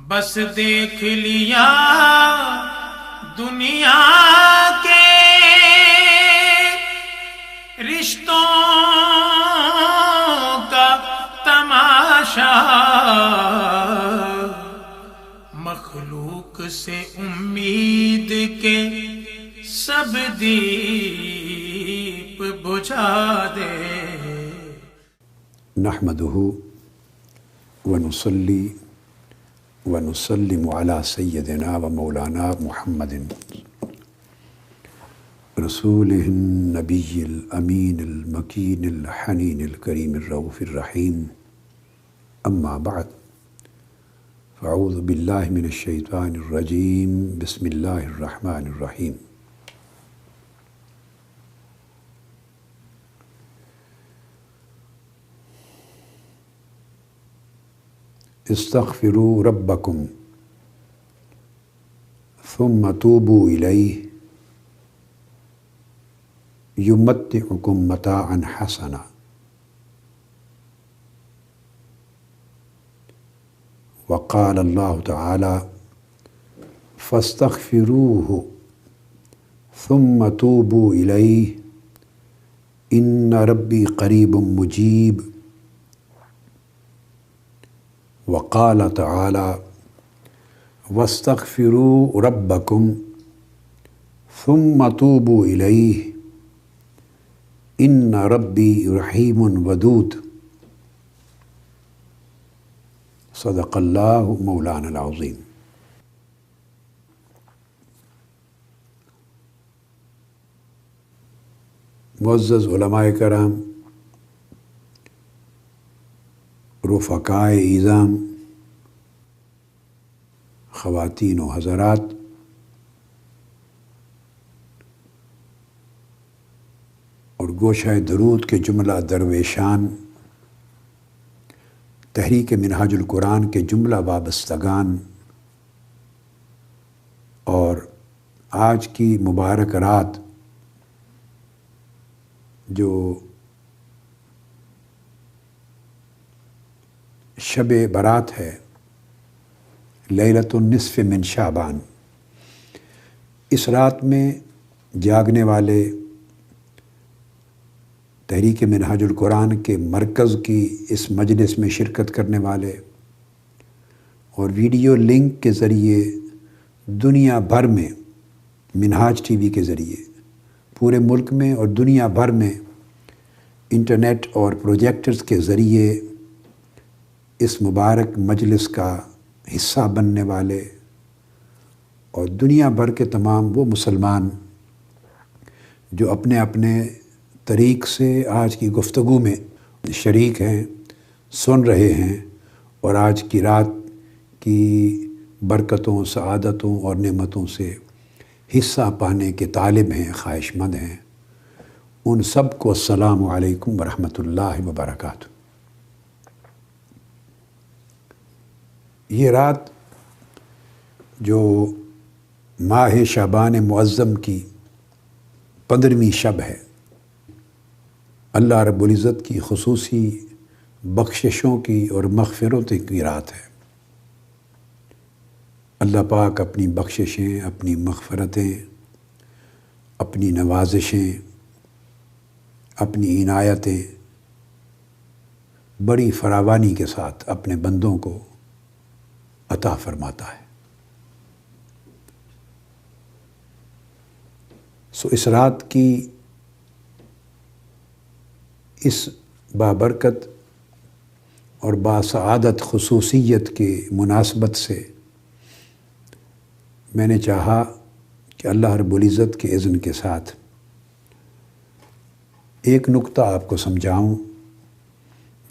بس دیکھ لیا دنیا کے رشتوں کا تماشا، مخلوق سے امید کے سب دیپ بجھا دے۔ نحمدہ ونصلی ونسلم علی سیدنا و مولانا محمد رسولہ النبی الامین المکین الحنین الکریم الرؤوف الرحیم، اما بعد فاعوذ باللہ من الشیطان الرجیم، بسم اللہ الرحمن الرحیم۔ استغفروا ربکم ثم توبوا الیہ یمتعکم متاعا حسنا وقال اللہ تعالی فاستغفروہ ثم توبوا الیہ ان ربی قریب مجیب وقال تعالی واستغفروا ربکم ثم توبوا الیہ ان ربی رحیم ودود، صدق اللہ مولانا العظیم۔ معزز علماء کرام، رفقائے اعظام، خواتین و حضرات، اور گوشہ درود کے جملہ درویشان، تحریک منہاج القرآن کے جملہ وابستگان، اور آج کی مبارک رات جو شب برات ہے، لیلۃ النصف من شعبان، اس رات میں جاگنے والے، تحریک منہاج القرآن کے مرکز کی اس مجلس میں شرکت کرنے والے، اور ویڈیو لنک کے ذریعے دنیا بھر میں، منہاج ٹی وی کے ذریعے پورے ملک میں اور دنیا بھر میں انٹرنیٹ اور پروجیکٹرز کے ذریعے اس مبارک مجلس کا حصہ بننے والے، اور دنیا بھر کے تمام وہ مسلمان جو اپنے اپنے طریق سے آج کی گفتگو میں شریک ہیں، سن رہے ہیں، اور آج کی رات کی برکتوں، سعادتوں اور نعمتوں سے حصہ پانے کے طالب ہیں، خواہش مند ہیں، ان سب کو السلام علیکم ورحمۃ اللہ وبرکاتہ۔ یہ رات جو ماہ شعبان معظم کی 15ویں شب ہے، اللہ رب العزت کی خصوصی بخششوں کی اور مغفرتوں کی رات ہے۔ اللہ پاک اپنی بخششیں، اپنی مغفرتیں، اپنی نوازشیں، اپنی عنایتیں بڑی فراوانی کے ساتھ اپنے بندوں کو عطا فرماتا ہے۔ سو اس رات کی اس بابرکت اور باسعادت خصوصیت کے مناسبت سے میں نے چاہا کہ اللہ رب العزت کے اذن کے ساتھ ایک نقطہ آپ کو سمجھاؤں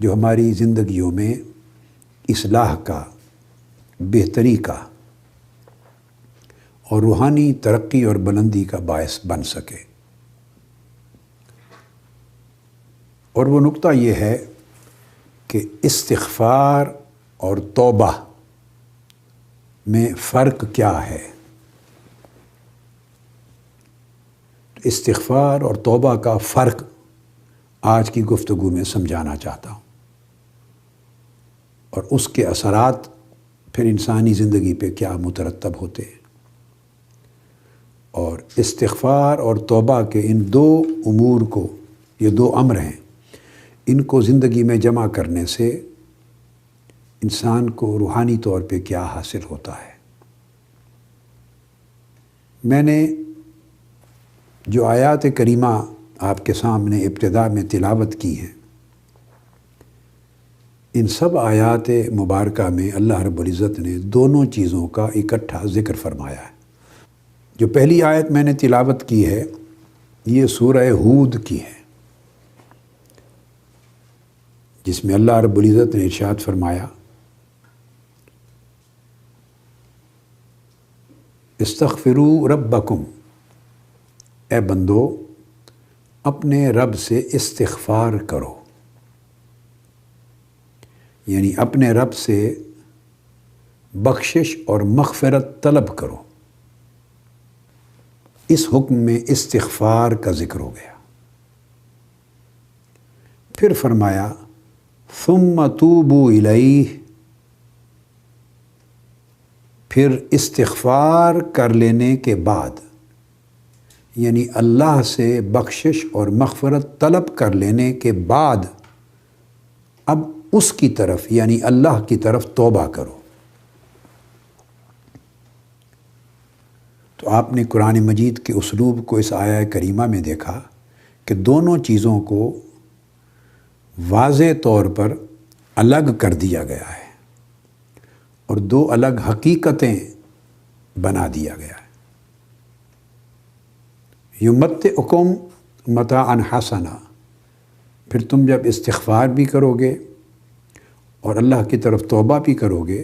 جو ہماری زندگیوں میں اصلاح کا، بہتری کا اور روحانی ترقی اور بلندی کا باعث بن سکے۔ اور وہ نقطہ یہ ہے کہ استغفار اور توبہ میں فرق کیا ہے۔ استغفار اور توبہ کا فرق آج کی گفتگو میں سمجھانا چاہتا ہوں، اور اس کے اثرات پھر انسانی زندگی پہ کیا مترتب ہوتے ہیں۔ اور استغفار اور توبہ کے ان دو امور کو، یہ دو امر ہیں، ان کو زندگی میں جمع کرنے سے انسان کو روحانی طور پہ کیا حاصل ہوتا ہے۔ میں نے جو آیات کریمہ آپ کے سامنے ابتدا میں تلاوت کی ہیں، ان سب آیات مبارکہ میں اللہ رب العزت نے دونوں چیزوں کا اکٹھا ذکر فرمایا ہے۔ جو پہلی آیت میں نے تلاوت کی ہے یہ سورہ ہود کی ہے، جس میں اللہ رب العزت نے ارشاد فرمایا، استغفروا ربکم، اے بندو اپنے رب سے استغفار کرو، یعنی اپنے رب سے بخشش اور مغفرت طلب کرو۔ اس حکم میں استغفار کا ذکر ہو گیا۔ پھر فرمایا ثم توبوا الیہ، پھر استغفار کر لینے کے بعد، یعنی اللہ سے بخشش اور مغفرت طلب کر لینے کے بعد اب اس کی طرف یعنی اللہ کی طرف توبہ کرو۔ تو آپ نے قرآن مجید کے اسلوب کو اس آیہ کریمہ میں دیکھا کہ دونوں چیزوں کو واضح طور پر الگ کر دیا گیا ہے اور دو الگ حقیقتیں بنا دیا گیا ہے۔ یمتعکم متاعا حسنا، پھر تم جب استغفار بھی کرو گے اور اللہ کی طرف توبہ بھی کرو گے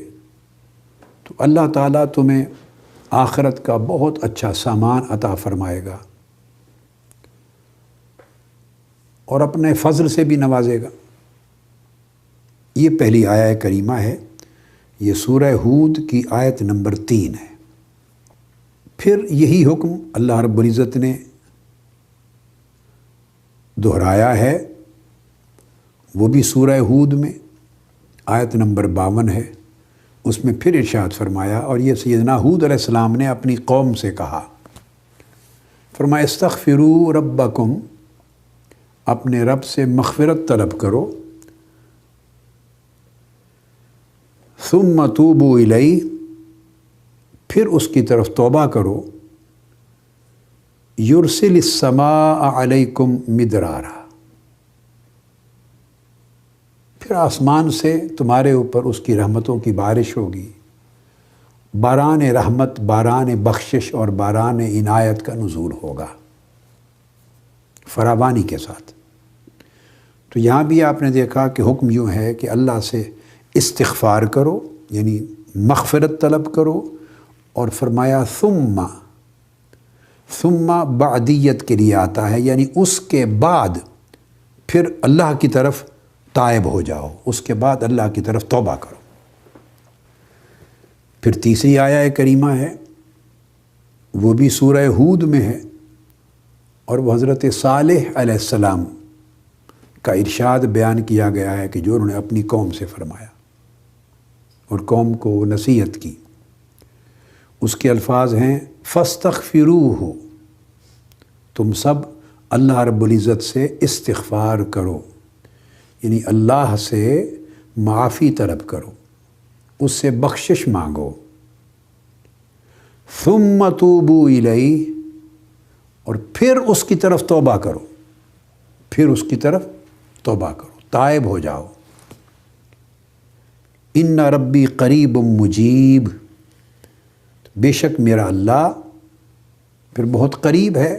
تو اللہ تعالیٰ تمہیں آخرت کا بہت اچھا سامان عطا فرمائے گا اور اپنے فضل سے بھی نوازے گا۔ یہ پہلی آیہ کریمہ ہے، یہ سورہ ہود کی آیت نمبر 3 ہے۔ پھر یہی حکم اللہ رب العزت نے دہرایا ہے، وہ بھی سورہ ہود میں آیت نمبر 52 ہے۔ اس میں پھر ارشاد فرمایا، اور یہ سیدنا ہود علیہ السلام نے اپنی قوم سے کہا، فرمایا استغفروا ربکم، اپنے رب سے مغفرت طلب کرو، ثم توبوا الیہ، پھر اس کی طرف توبہ کرو، یرسل السماء علیکم مدرارا، پھر آسمان سے تمہارے اوپر اس کی رحمتوں کی بارش ہوگی، باران رحمت، باران بخشش اور باران عنایت کا نزول ہوگا فراوانی کے ساتھ۔ تو یہاں بھی آپ نے دیکھا کہ حکم یوں ہے کہ اللہ سے استغفار کرو یعنی مغفرت طلب کرو، اور فرمایا ثم بعدیت کے لیے آتا ہے، یعنی اس کے بعد پھر اللہ کی طرف تائب ہو جاؤ، اس کے بعد اللہ کی طرف توبہ کرو۔ پھر تیسری آیہ کریمہ ہے، وہ بھی سورہ ہود میں ہے، اور وہ حضرت صالح علیہ السلام کا ارشاد بیان کیا گیا ہے کہ جو انہوں نے اپنی قوم سے فرمایا اور قوم کو نصیحت کی۔ اس کے الفاظ ہیں فاستغفروہ، تم سب اللہ رب العزت سے استغفار کرو، یعنی اللہ سے معافی طلب کرو، اس سے بخشش مانگو، ثم توبوا الیہ، اور پھر اس کی طرف توبہ کرو، پھر اس کی طرف توبہ کرو، تائب ہو جاؤ۔ ان ربی قریب مجیب، بے شک میرا اللہ پھر بہت قریب ہے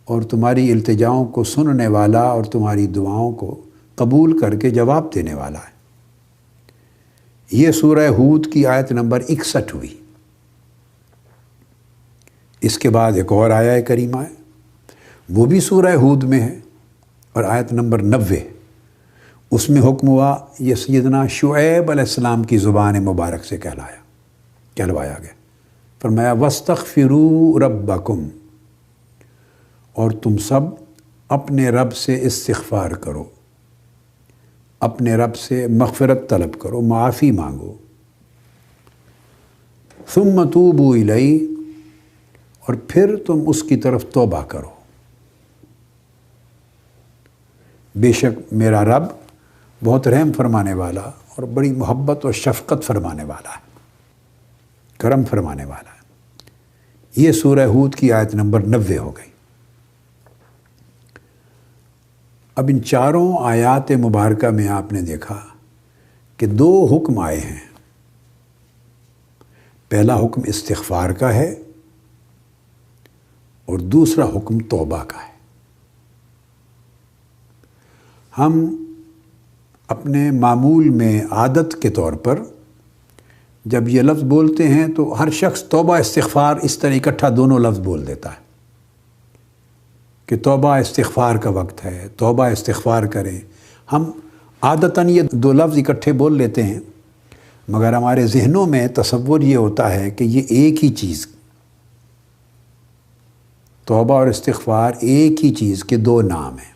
اور تمہاری التجاؤں کو سننے والا اور تمہاری دعاؤں کو قبول کر کے جواب دینے والا ہے۔ یہ سورہ ہود کی آیت نمبر 61 ہوئی۔ اس کے بعد ایک اور آیہ کریمہ ہے، وہ بھی سورہ ہود میں ہے اور آیت نمبر 90۔ اس میں حکم ہوا، یہ سیدنا شعیب علیہ السلام کی زبان مبارک سے کہلوایا گیا، فرمایا واستغفروا ربکم، اور تم سب اپنے رب سے استغفار کرو، اپنے رب سے مغفرت طلب کرو، معافی مانگو، ثم توبوا الیہ، اور پھر تم اس کی طرف توبہ کرو، بے شک میرا رب بہت رحم فرمانے والا اور بڑی محبت اور شفقت فرمانے والا ہے، کرم فرمانے والا ہے۔ یہ سورہ ہود کی آیت نمبر 90 ہو گئی۔ اب ان چاروں آیات مبارکہ میں آپ نے دیکھا کہ 2 حکم آئے ہیں۔ پہلا حکم استغفار کا ہے اور دوسرا حکم توبہ کا ہے۔ ہم اپنے معمول میں عادت کے طور پر جب یہ لفظ بولتے ہیں تو ہر شخص توبہ استغفار اس طرح اکٹھا دونوں لفظ بول دیتا ہے کہ توبہ استغفار کا وقت ہے، توبہ استغفار کریں۔ ہم عادتاً یہ 2 لفظ اکٹھے بول لیتے ہیں، مگر ہمارے ذہنوں میں تصور یہ ہوتا ہے کہ یہ ایک ہی چیز، توبہ اور استغفار ایک ہی چیز کے 2 نام ہیں۔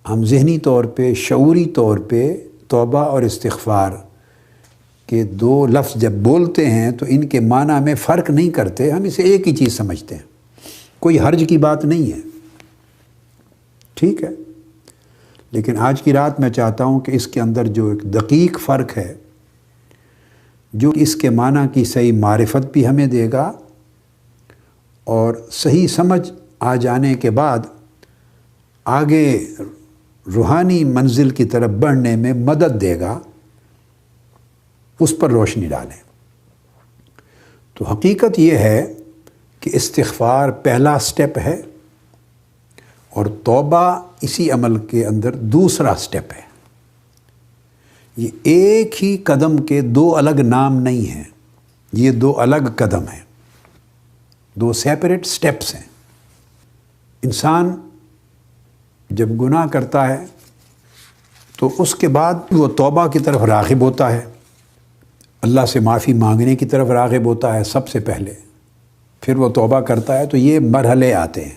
ہم ذہنی طور پہ، شعوری طور پہ توبہ اور استغفار کے 2 لفظ جب بولتے ہیں تو ان کے معنی میں فرق نہیں کرتے، ہم اسے ایک ہی چیز سمجھتے ہیں۔ کوئی حرج کی بات نہیں ہے، ٹھیک ہے، لیکن آج کی رات میں چاہتا ہوں کہ اس کے اندر جو ایک دقیق فرق ہے، جو اس کے معنی کی صحیح معرفت بھی ہمیں دے گا اور صحیح سمجھ آ جانے کے بعد آگے روحانی منزل کی طرف بڑھنے میں مدد دے گا، اس پر روشنی ڈالیں۔ تو حقیقت یہ ہے کہ استغفار پہلا سٹیپ ہے اور توبہ اسی عمل کے اندر دوسرا سٹیپ ہے۔ یہ ایک ہی قدم کے 2 الگ نام نہیں ہیں، یہ 2 الگ قدم ہیں، 2 سیپریٹ سٹیپس ہیں۔ انسان جب گناہ کرتا ہے تو اس کے بعد وہ توبہ کی طرف راغب ہوتا ہے، اللہ سے معافی مانگنے کی طرف راغب ہوتا ہے سب سے پہلے، پھر وہ توبہ کرتا ہے۔ تو یہ مرحلے آتے ہیں،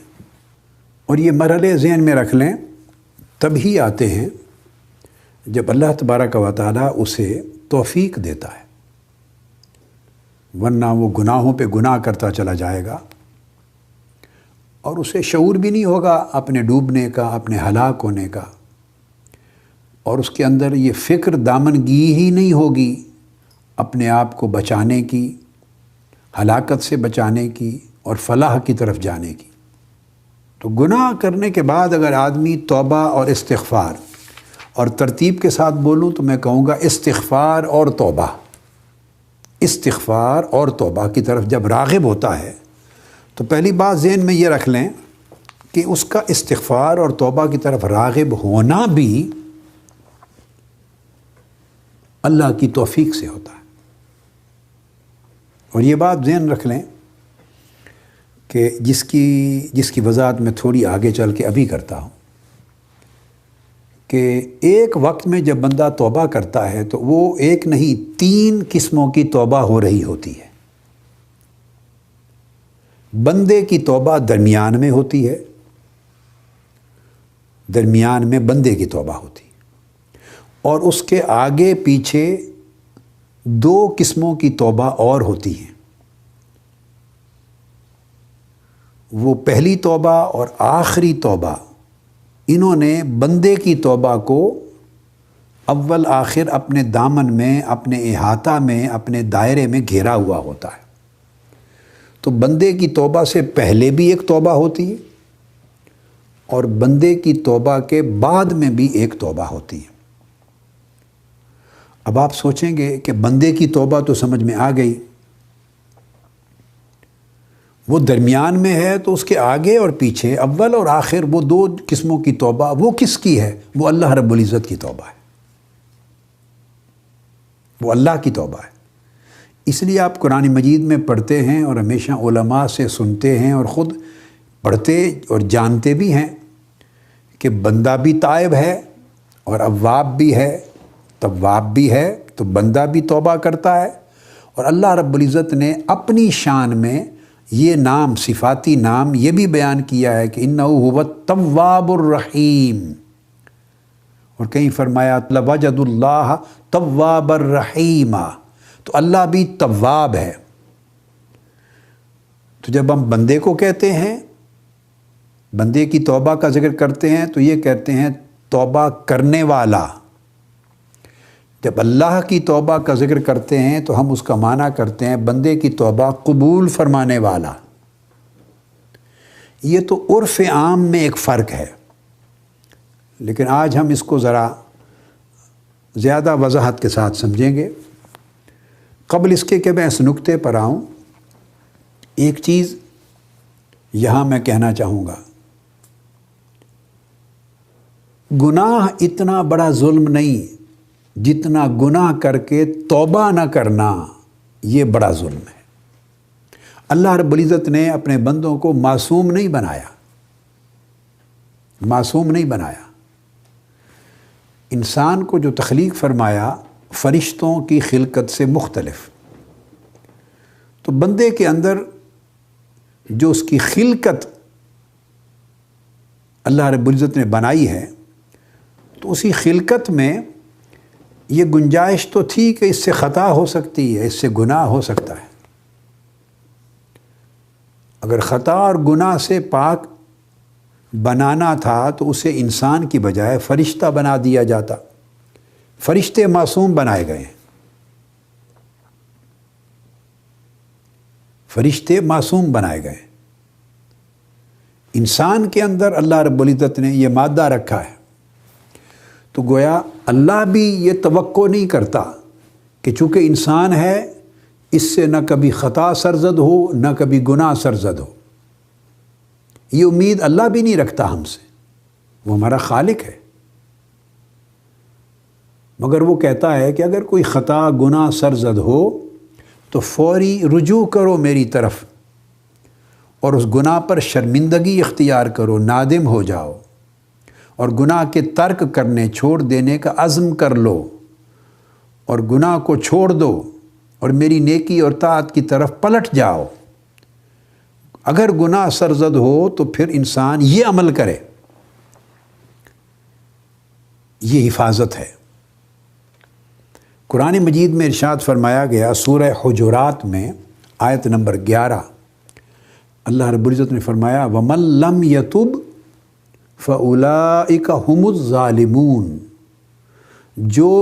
اور یہ مرحلے ذہن میں رکھ لیں، تبھی آتے ہیں جب اللہ تبارک و تعالیٰ اسے توفیق دیتا ہے، ورنہ وہ گناہوں پہ گناہ کرتا چلا جائے گا اور اسے شعور بھی نہیں ہوگا اپنے ڈوبنے کا، اپنے ہلاک ہونے کا، اور اس کے اندر یہ فکر دامنگی ہی نہیں ہوگی اپنے آپ کو بچانے کی، ہلاکت سے بچانے کی اور فلاح کی طرف جانے کی۔ تو گناہ کرنے کے بعد اگر آدمی توبہ اور استغفار، اور ترتیب کے ساتھ بولوں تو میں کہوں گا استغفار اور توبہ، استغفار اور توبہ کی طرف جب راغب ہوتا ہے تو پہلی بات ذہن میں یہ رکھ لیں کہ اس کا استغفار اور توبہ کی طرف راغب ہونا بھی اللہ کی توفیق سے ہوتا ہے۔ اور یہ بات ذہن رکھ لیں کہ جس کی وضاحت میں تھوڑی آگے چل کے ابھی کرتا ہوں، کہ ایک وقت میں جب بندہ توبہ کرتا ہے تو وہ ایک نہیں 3 قسموں کی توبہ ہو رہی ہوتی ہے۔ بندے کی توبہ درمیان میں ہوتی ہے، درمیان میں بندے کی توبہ ہوتی ہے، اور اس کے آگے پیچھے 2 قسموں کی توبہ اور ہوتی ہیں۔ وہ پہلی توبہ اور آخری توبہ، انہوں نے بندے کی توبہ کو اول آخر اپنے دامن میں، اپنے احاطہ میں، اپنے دائرے میں گھیرا ہوا ہوتا ہے۔ تو بندے کی توبہ سے پہلے بھی ایک توبہ ہوتی ہے اور بندے کی توبہ کے بعد میں بھی ایک توبہ ہوتی ہے۔ اب آپ سوچیں گے کہ بندے کی توبہ تو سمجھ میں آ گئی، وہ درمیان میں ہے تو اس کے آگے اور پیچھے اول اور آخر وہ 2 قسموں کی توبہ، وہ کس کی ہے؟ وہ اللہ رب العزت کی توبہ ہے، وہ اللہ کی توبہ ہے۔ اس لیے آپ قرآن مجید میں پڑھتے ہیں اور ہمیشہ علماء سے سنتے ہیں اور خود پڑھتے اور جانتے بھی ہیں کہ بندہ بھی تائب ہے اور اواب بھی ہے، تواب بھی ہے، تو بندہ بھی توبہ کرتا ہے، اور اللہ رب العزت نے اپنی شان میں یہ نام، صفاتی نام یہ بھی بیان کیا ہے کہ انہ هو التواب الرحیم، اور کہیں فرمایا لوجدوا اللہ توابا رحیما۔ تو اللہ بھی تواب ہے۔ تو جب ہم بندے کو کہتے ہیں، بندے کی توبہ کا ذکر کرتے ہیں تو یہ کہتے ہیں توبہ کرنے والا۔ جب اللہ کی توبہ کا ذکر کرتے ہیں تو ہم اس کا معنی کرتے ہیں بندے کی توبہ قبول فرمانے والا۔ یہ تو عرف عام میں ایک فرق ہے، لیکن آج ہم اس کو ذرا زیادہ وضاحت کے ساتھ سمجھیں گے۔ قبل اس کے کہ میں اس نقطے پر آؤں، ایک چیز یہاں میں کہنا چاہوں گا، گناہ اتنا بڑا ظلم نہیں جتنا گناہ کر کے توبہ نہ کرنا، یہ بڑا ظلم ہے۔ اللہ رب العزت نے اپنے بندوں کو معصوم نہیں بنایا، معصوم نہیں بنایا۔ انسان کو جو تخلیق فرمایا فرشتوں کی خلقت سے مختلف، تو بندے کے اندر جو اس کی خلقت اللہ رب العزت نے بنائی ہے، تو اسی خلقت میں یہ گنجائش تو تھی کہ اس سے خطا ہو سکتی ہے، اس سے گناہ ہو سکتا ہے۔ اگر خطا اور گناہ سے پاک بنانا تھا تو اسے انسان کی بجائے فرشتہ بنا دیا جاتا۔ فرشتے معصوم بنائے گئے، فرشتے معصوم بنائے گئے۔ انسان کے اندر اللہ رب العزت نے یہ مادہ رکھا ہے، تو گویا اللہ بھی یہ توقع نہیں کرتا کہ چونکہ انسان ہے اس سے نہ کبھی خطا سرزد ہو نہ کبھی گناہ سرزد ہو۔ یہ امید اللہ بھی نہیں رکھتا ہم سے، وہ ہمارا خالق ہے۔ مگر وہ کہتا ہے کہ اگر کوئی خطا گناہ سرزد ہو تو فوری رجوع کرو میری طرف، اور اس گناہ پر شرمندگی اختیار کرو، نادم ہو جاؤ، اور گناہ کے ترک کرنے چھوڑ دینے کا عزم کر لو، اور گناہ کو چھوڑ دو اور میری نیکی اور طاعت کی طرف پلٹ جاؤ۔ اگر گناہ سرزد ہو تو پھر انسان یہ عمل کرے، یہ حفاظت ہے۔ قرآن مجید میں ارشاد فرمایا گیا سورہ حجرات میں آیت نمبر 11، اللہ رب العزت نے فرمایا وَمَن لَّمْ يَتُبْ فَأُولَٰئِكَ هُمُ الظَّالِمُونَ، جو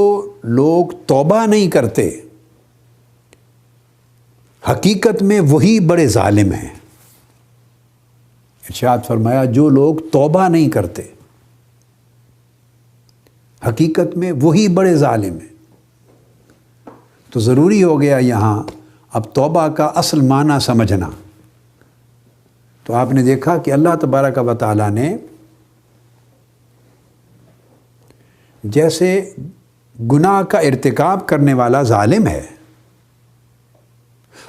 لوگ توبہ نہیں کرتے حقیقت میں وہی بڑے ظالم ہیں۔ ارشاد فرمایا جو لوگ توبہ نہیں کرتے حقیقت میں وہی بڑے ظالم ہیں۔ تو ضروری ہو گیا یہاں اب توبہ کا اصل معنی سمجھنا۔ تو آپ نے دیکھا کہ اللہ تبارک و تعالیٰ نے جیسے گناہ کا ارتکاب کرنے والا ظالم ہے،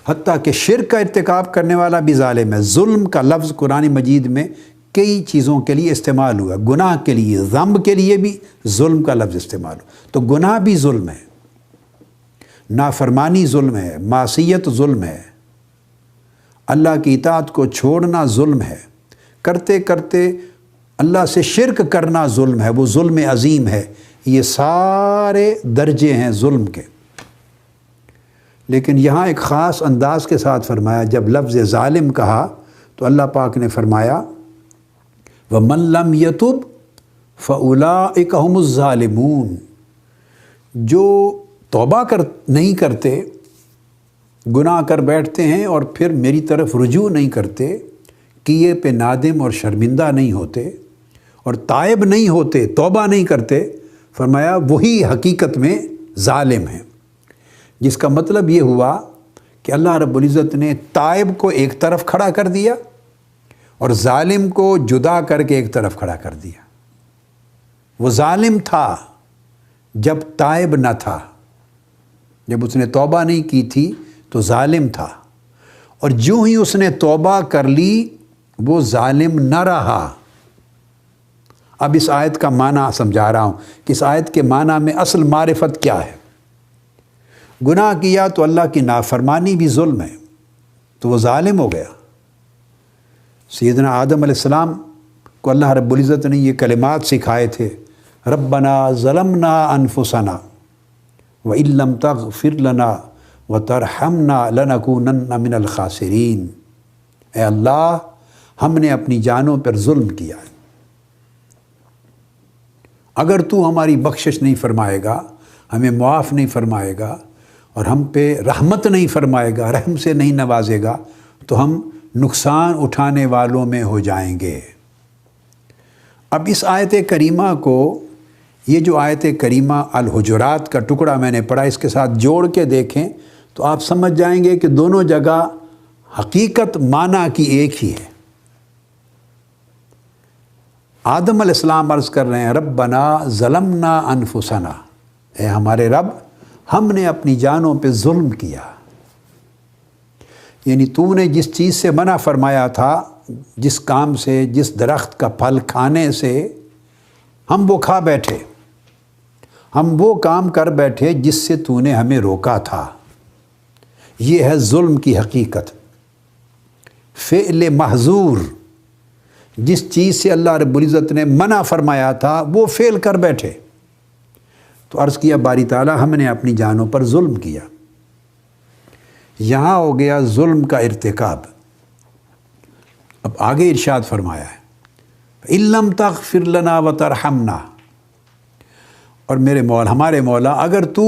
حتیٰ کہ شرک کا ارتکاب کرنے والا بھی ظالم ہے۔ ظلم کا لفظ قرآن مجید میں کئی چیزوں کے لیے استعمال ہوا، گناہ کے لیے، ذنب کے لیے بھی ظلم کا لفظ استعمال ہوا۔ تو گناہ بھی ظلم ہے، نافرمانی ظلم ہے، معصیت ظلم ہے، اللہ کی اطاعت کو چھوڑنا ظلم ہے، کرتے کرتے اللہ سے شرک کرنا ظلم ہے، وہ ظلم عظیم ہے۔ یہ سارے درجے ہیں ظلم کے۔ لیکن یہاں ایک خاص انداز کے ساتھ فرمایا، جب لفظ ظالم کہا تو اللہ پاک نے فرمایا وَمَن لَّمْ يَتُبْ فَأُولَٰئِكَ هُمُ الظَّالِمُونَ، جو توبہ نہیں کرتے، گناہ کر بیٹھتے ہیں اور پھر میری طرف رجوع نہیں کرتے، کیے پہ نادم اور شرمندہ نہیں ہوتے اور تائب نہیں ہوتے، توبہ نہیں کرتے، فرمایا وہی حقیقت میں ظالم ہیں۔ جس کا مطلب یہ ہوا کہ اللہ رب العزت نے تائب کو ایک طرف کھڑا کر دیا اور ظالم کو جدا کر کے ایک طرف کھڑا کر دیا۔ وہ ظالم تھا جب تائب نہ تھا، جب اس نے توبہ نہیں کی تھی تو ظالم تھا، اور جو ہی اس نے توبہ کر لی وہ ظالم نہ رہا۔ اب اس آیت کا معنی سمجھا رہا ہوں کہ اس آیت کے معنی میں اصل معرفت کیا ہے۔ گناہ کیا تو اللہ کی نافرمانی بھی ظلم ہے، تو وہ ظالم ہو گیا۔ سیدنا آدم علیہ السلام کو اللہ رب العزت نے یہ کلمات سکھائے تھے، ربنا ظلمنا انفسنا وَإِن لَّمْ تَغْفِرْ لَنَا وَتَرْحَمْنَا لَنَكُونَنَّ مِنَ الْخَاسِرِينَ، اے اللہ ہم نے اپنی جانوں پر ظلم کیا ہے، اگر تو ہماری بخشش نہیں فرمائے گا، ہمیں معاف نہیں فرمائے گا اور ہم پہ رحمت نہیں فرمائے گا، رحم سے نہیں نوازے گا، تو ہم نقصان اٹھانے والوں میں ہو جائیں گے۔ اب اس آیت کریمہ کو، یہ جو آیت کریمہ الحجرات کا ٹکڑا میں نے پڑھا، اس کے ساتھ جوڑ کے دیکھیں تو آپ سمجھ جائیں گے کہ دونوں جگہ حقیقت معنی کی ایک ہی ہے۔ آدم علیہ السلام عرض کر رہے ہیں ربنا ظلمنا انفسنا، اے ہمارے رب ہم نے اپنی جانوں پہ ظلم کیا، یعنی تو نے جس چیز سے منع فرمایا تھا، جس کام سے، جس درخت کا پھل کھانے سے، ہم وہ کھا بیٹھے، ہم وہ کام کر بیٹھے جس سے تو نے ہمیں روکا تھا۔ یہ ہے ظلم کی حقیقت۔ فعل محظور، جس چیز سے اللہ رب العزت نے منع فرمایا تھا وہ فعل کر بیٹھے، تو عرض کیا باری تعالیٰ ہم نے اپنی جانوں پر ظلم کیا۔ یہاں ہو گیا ظلم کا ارتکاب۔ اب آگے ارشاد فرمایا ہے إِن لَمْ تَغْفِرْ لَنَا وَتَرْحَمْنَا، اور میرے مولا، ہمارے مولا، اگر تو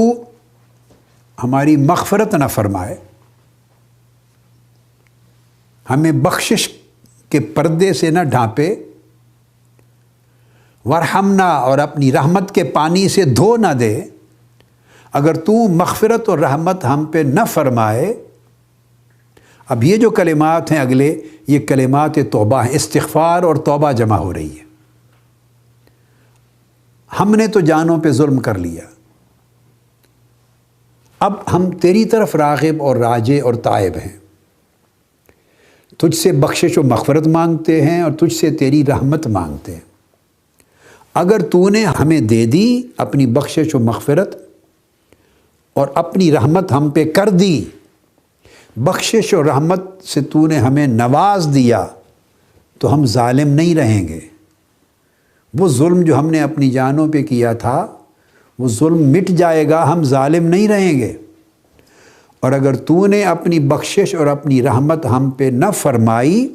ہماری مغفرت نہ فرمائے، ہمیں بخشش کے پردے سے نہ ڈھانپے، ورحمنا، اور اپنی رحمت کے پانی سے دھو نہ دے، اگر تو مغفرت اور رحمت ہم پہ نہ فرمائے۔ اب یہ جو کلمات ہیں اگلے، یہ کلمات توبہ ہیں، استغفار اور توبہ جمع ہو رہی ہے۔ ہم نے تو جانوں پہ ظلم کر لیا، اب ہم تیری طرف راغب اور راجع اور تائب ہیں، تجھ سے بخشش و مغفرت مانگتے ہیں اور تجھ سے تیری رحمت مانگتے ہیں۔ اگر تو نے ہمیں دے دی اپنی بخشش و مغفرت اور اپنی رحمت ہم پہ کر دی، بخشش و رحمت سے تو نے ہمیں نواز دیا، تو ہم ظالم نہیں رہیں گے۔ وہ ظلم جو ہم نے اپنی جانوں پہ کیا تھا وہ ظلم مٹ جائے گا، ہم ظالم نہیں رہیں گے۔ اور اگر تو نے اپنی بخشش اور اپنی رحمت ہم پہ نہ فرمائی،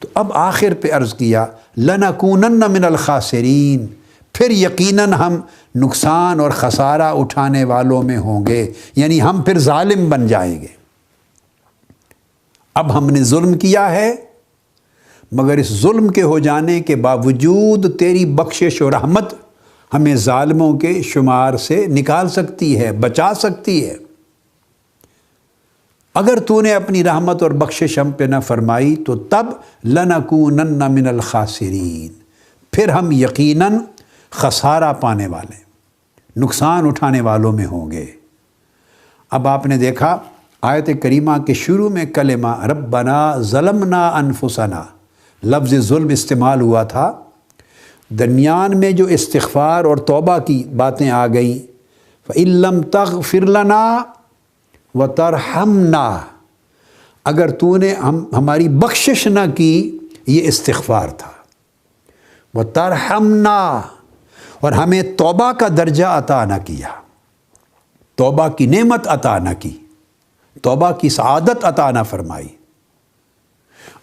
تو اب آخر پہ عرض کیا لَنَكُونَنَّ مِنَ الْخَاسِرِينَ، پھر یقیناً ہم نقصان اور خسارہ اٹھانے والوں میں ہوں گے، یعنی ہم پھر ظالم بن جائیں گے۔ اب ہم نے ظلم کیا ہے، مگر اس ظلم کے ہو جانے کے باوجود تیری بخشش و رحمت ہمیں ظالموں کے شمار سے نکال سکتی ہے، بچا سکتی ہے۔ اگر تو نے اپنی رحمت اور بخشش ہم پہ نہ فرمائی تو تب لَنَكُونَنَّ مِنَ الْخَاسِرِينَ، پھر ہم یقیناً خسارہ پانے والے، نقصان اٹھانے والوں میں ہوں گے۔ اب آپ نے دیکھا آیت کریمہ کے شروع میں کلمہ ربنا ظلمنا انفسنا، لفظ ظلم استعمال ہوا تھا، درمیان میں جو استغفار اور توبہ کی باتیں آ گئیں، فَإِن لَمْ تَغْفِرْ لَنَا وَتَرْحَمْنَا، اگر تو نے ہماری بخشش نہ کی، یہ استغفار تھا، وَتَرْحَمْنَا، اور ہمیں توبہ کا درجہ عطا نہ کیا، توبہ کی نعمت عطا نہ کی، توبہ کی سعادت عطا نہ فرمائی۔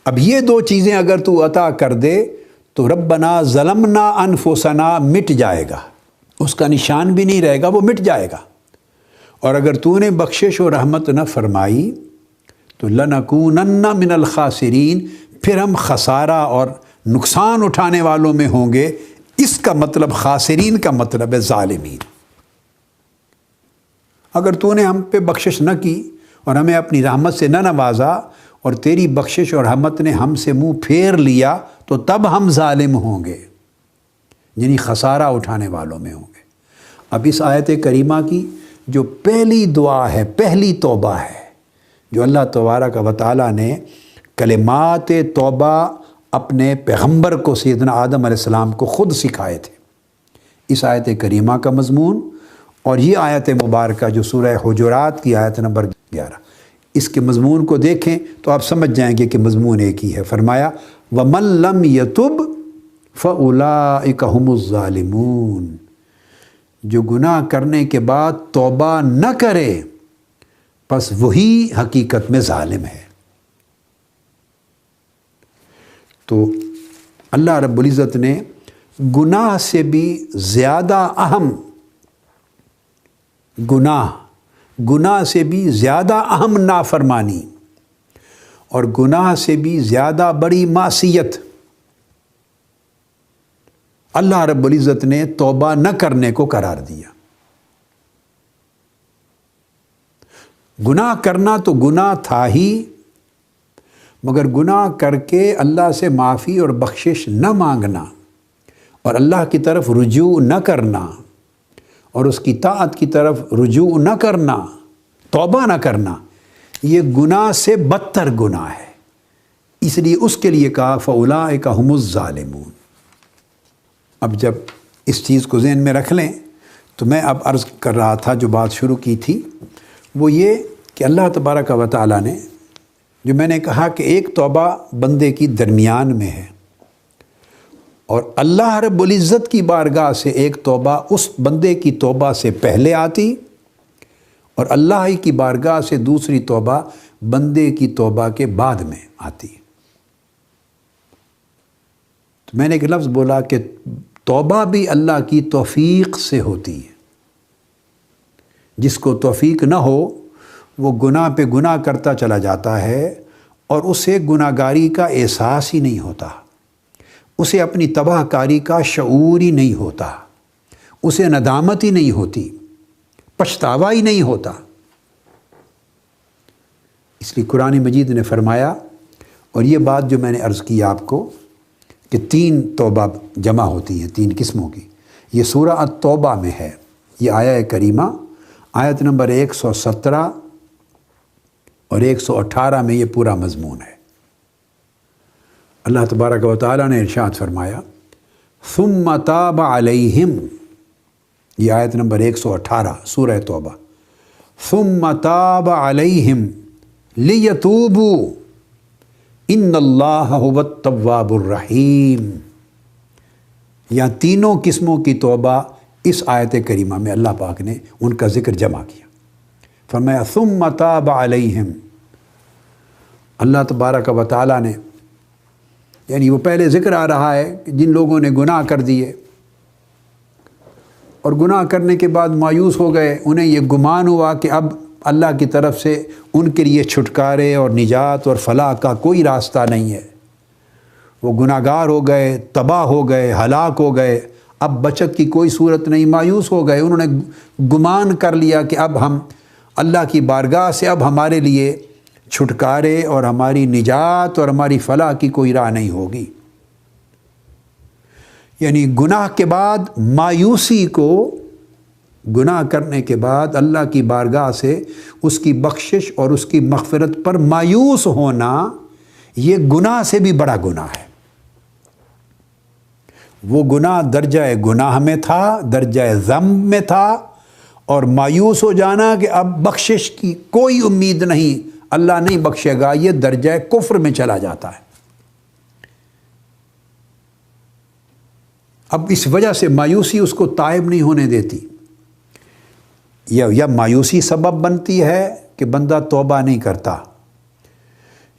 اب یہ دو چیزیں اگر تو عطا کر دے تو ربنا ظلمنا انفسنا مٹ جائے گا، اس کا نشان بھی نہیں رہے گا، وہ مٹ جائے گا۔ اور اگر تو نے بخشش و رحمت نہ فرمائی تو لَنَكُونَنَّ مِنَ الْخَاسِرِينَ، پھر ہم خسارہ اور نقصان اٹھانے والوں میں ہوں گے۔ اس کا مطلب خاسرین کا مطلب ہے ظالمین۔ اگر تو نے ہم پہ بخشش نہ کی اور ہمیں اپنی رحمت سے نہ نوازا اور تیری بخشش اور رحمت نے ہم سے منہ پھیر لیا، تو تب ہم ظالم ہوں گے، یعنی خسارہ اٹھانے والوں میں ہوں گے۔ اب اس آیت کریمہ کی جو پہلی دعا ہے، پہلی توبہ ہے، جو اللہ تبارک و تعالیٰ نے کلمات توبہ اپنے پیغمبر کو سیدنا آدم علیہ السلام کو خود سکھائے تھے، اس آیت کریمہ کا مضمون اور یہ آیت مبارکہ جو سورہ حجرات کی آیت نمبر 11، اس کے مضمون کو دیکھیں تو آپ سمجھ جائیں گے کہ مضمون ایک ہی ہے۔ فرمایا وَمَن لَّمْ يَتُبْ فَأُولَٰئِكَ هُمُ الظَّالِمُونَ، جو گناہ کرنے کے بعد توبہ نہ کرے پس وہی حقیقت میں ظالم ہے۔ تو اللہ رب العزت نے گناہ سے بھی زیادہ اہم گناہ سے بھی زیادہ اہم نافرمانی اور گناہ سے بھی زیادہ بڑی معصیت اللہ رب العزت نے توبہ نہ کرنے کو قرار دیا۔ گناہ کرنا تو گناہ تھا ہی، مگر گناہ کر کے اللہ سے معافی اور بخشش نہ مانگنا اور اللہ کی طرف رجوع نہ کرنا اور اس کی طاعت کی طرف رجوع نہ کرنا، توبہ نہ کرنا، یہ گناہ سے بدتر گناہ ہے۔ اس لیے اس کے لیے کہا فَأُولَٰئِکَ هُمُ الظَّالِمُونَ۔ اب جب اس چیز کو ذہن میں رکھ لیں تو میں اب عرض کر رہا تھا، جو بات شروع کی تھی وہ یہ کہ اللہ تبارک و تعالیٰ نے، جو میں نے کہا کہ ایک توبہ بندے کی درمیان میں ہے اور اللہ رب العزت کی بارگاہ سے ایک توبہ اس بندے کی توبہ سے پہلے آتی اور اللہ ہی کی بارگاہ سے دوسری توبہ بندے کی توبہ کے بعد میں آتی۔ تو میں نے ایک لفظ بولا کہ توبہ بھی اللہ کی توفیق سے ہوتی ہے۔ جس کو توفیق نہ ہو وہ گناہ پہ گناہ کرتا چلا جاتا ہے اور اسے گناہ گاری کا احساس ہی نہیں ہوتا، اسے اپنی تباہ کاری کا شعور ہی نہیں ہوتا، اسے ندامت ہی نہیں ہوتی، پچھتاوا ہی نہیں ہوتا۔ اس لیے قرآن مجید نے فرمایا، اور یہ بات جو میں نے عرض کی آپ کو کہ 3 توبہ جمع ہوتی ہیں 3 قسموں کی، یہ سورہ التوبہ میں ہے۔ یہ آیہ کریمہ آیت نمبر 117 اور 118 میں یہ پورا مضمون ہے۔ اللہ تبارک و تعالیٰ نے ارشاد فرمایا ثم تاب علیہم، یہ آیت نمبر 118 سورہ توبہ، ثم تاب علیہم لیتوبوا ان اللہ هو التواب الرحیم۔ یہاں تینوں قسموں کی توبہ اس آیت کریمہ میں اللہ پاک نے ان کا ذکر جمع کیا۔ فرمایا ثم تاب علیہم، اللہ تبارک و تعالیٰ نے، یعنی وہ پہلے ذکر آ رہا ہے کہ جن لوگوں نے گناہ کر دیے اور گناہ کرنے کے بعد مایوس ہو گئے، انہیں یہ گمان ہوا کہ اب اللہ کی طرف سے ان کے لیے چھٹکارے اور نجات اور فلاح کا کوئی راستہ نہیں ہے، وہ گناہ گار ہو گئے، تباہ ہو گئے، ہلاک ہو گئے، اب بچت کی کوئی صورت نہیں، مایوس ہو گئے۔ انہوں نے گمان کر لیا کہ اب ہم اللہ کی بارگاہ سے اب ہمارے لیے چھٹکارے اور ہماری نجات اور ہماری فلاح کی کوئی راہ نہیں ہوگی۔ یعنی گناہ کے بعد مایوسی کو، گناہ کرنے کے بعد اللہ کی بارگاہ سے اس کی بخشش اور اس کی مغفرت پر مایوس ہونا، یہ گناہ سے بھی بڑا گناہ ہے۔ وہ گناہ درجہ گناہ میں تھا، درجہ ذنب میں تھا، اور مایوس ہو جانا کہ اب بخشش کی کوئی امید نہیں، اللہ نہیں بخشے گا، یہ درجہ کفر میں چلا جاتا ہے۔ اب اس وجہ سے مایوسی اس کو تائب نہیں ہونے دیتی، یا مایوسی سبب بنتی ہے کہ بندہ توبہ نہیں کرتا،